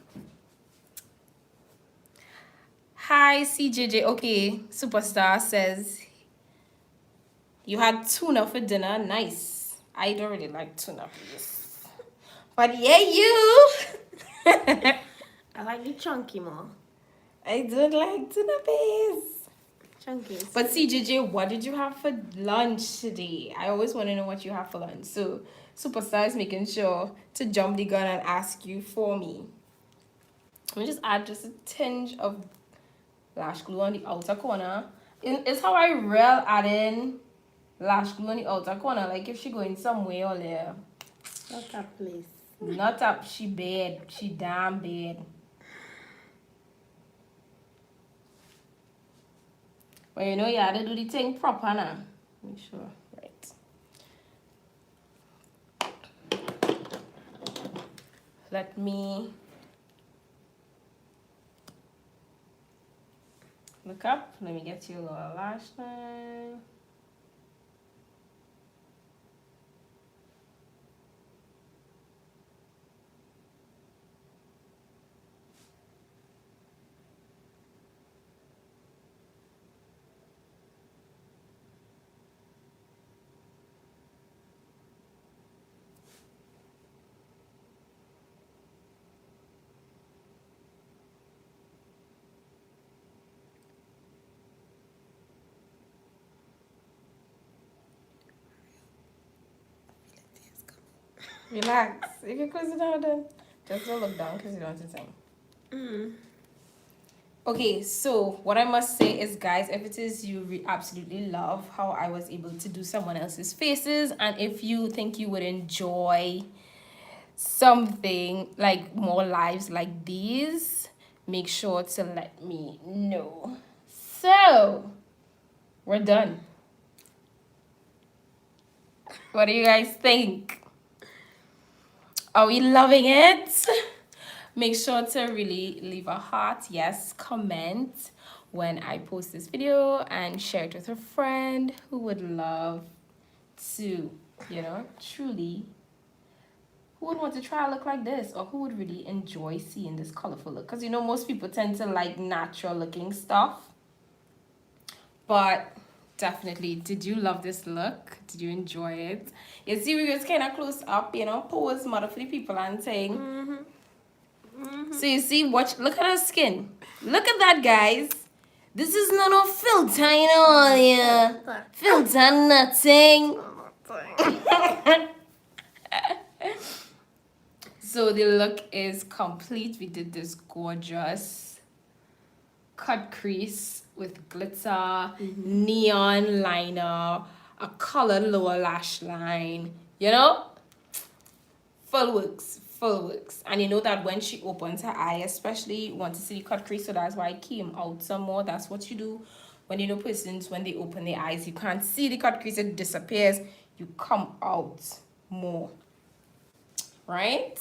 Hi, CJJ. Okay, Superstar says you had tuna for dinner. Nice. I don't really like tuna, please. But yeah, you. I like the chunky more. I don't like tuna paste. Chunky. But CJJ, what did you have for lunch today? I always want to know what you have for lunch. So Superstar is making sure to jump the gun and ask you for me. Let me just add just a tinge of lash glue on the outer corner. It's how I real add in lash glue on the outer corner. Like if she going somewhere or there. Not that place. Not up, she bad. She damn bad. But you know you had to do the thing proper now. Make sure. Right. Let me look up. Let me get you a little lash line. Relax. If you close it down, then just don't look down because you don't have to think. Okay, so what I must say is, guys, if it is you absolutely love how I was able to do someone else's faces, and if you think you would enjoy something like more lives like these, make sure to let me know. So, we're done. What do you guys think? Are we loving it? Make sure to really leave a heart, yes, comment when I post this video and share it with a friend who would love to, you know, truly, who would want to try a look like this, or who would really enjoy seeing this colorful look. Because, you know, most people tend to like natural looking stuff. But definitely, did you love this look? Did you enjoy it? You see, we was kind of close up, you know, pose model for the people and saying. So you see, look at her skin. Look at that, guys. This is no filter, you know, yeah. Filter nothing. So the look is complete. We did this gorgeous cut crease with glitter, neon liner, a colored lower lash line, you know? Full works. And you know that when she opens her eye, especially you want to see the cut crease, so that's why I came out some more. That's what you do when you know persons, when they open their eyes, you can't see the cut crease, it disappears, you come out more, right?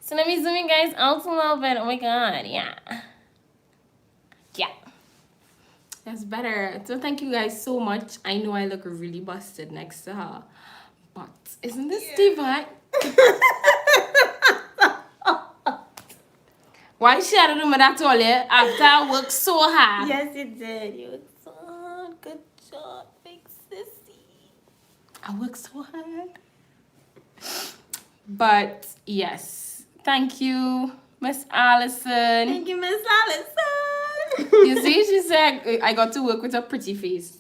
So let me zoom in, guys, out a little bit. Oh my god, yeah, that's better. So thank you guys so much. I know I look really busted next to her, but Isn't this divine? Why she had to do me that all year after I worked so hard? Yes, you did. You worked so hard. Good job, big sissy. I worked so hard. But yes, thank you, Miss Allison. Thank you, Miss Allison. You see, she said I got to work with a pretty face.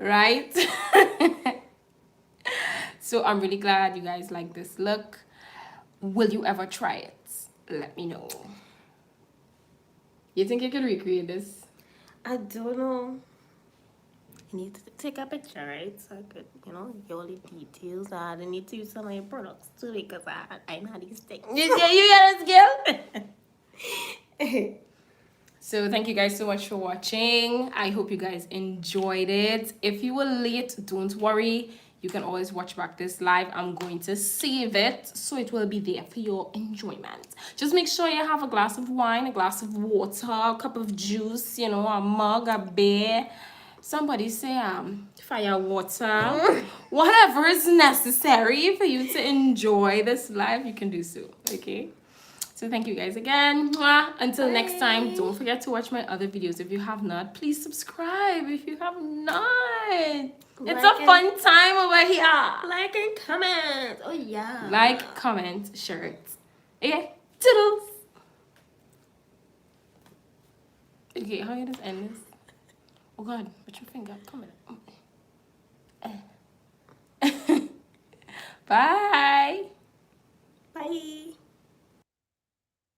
Right? So I'm really glad you guys like this look. Will you ever try it? Let me know. You think you could recreate this? I don't know. I need to take a picture, right? So I could, you know, get all the details. I need to use some of your products too because I know these things. You get a skill? So thank you guys so much for watching. I hope you guys enjoyed it. If you were late, don't worry. You can always watch back this live. I'm going to save it so it will be there for your enjoyment. Just make sure you have a glass of wine, a glass of water, a cup of juice, you know, a mug, a beer. Somebody say fire water. Whatever is necessary for you to enjoy this live, you can do so. Okay? So thank you guys again. Mwah. Until next time, don't forget to watch my other videos. If you have not, please subscribe if you have not. It's a fun time over here. Like and comment. Oh, yeah. Like, comment, share it. Okay, toodles. Okay, how you just end this? Oh God, put your finger. Come on. Bye. Bye.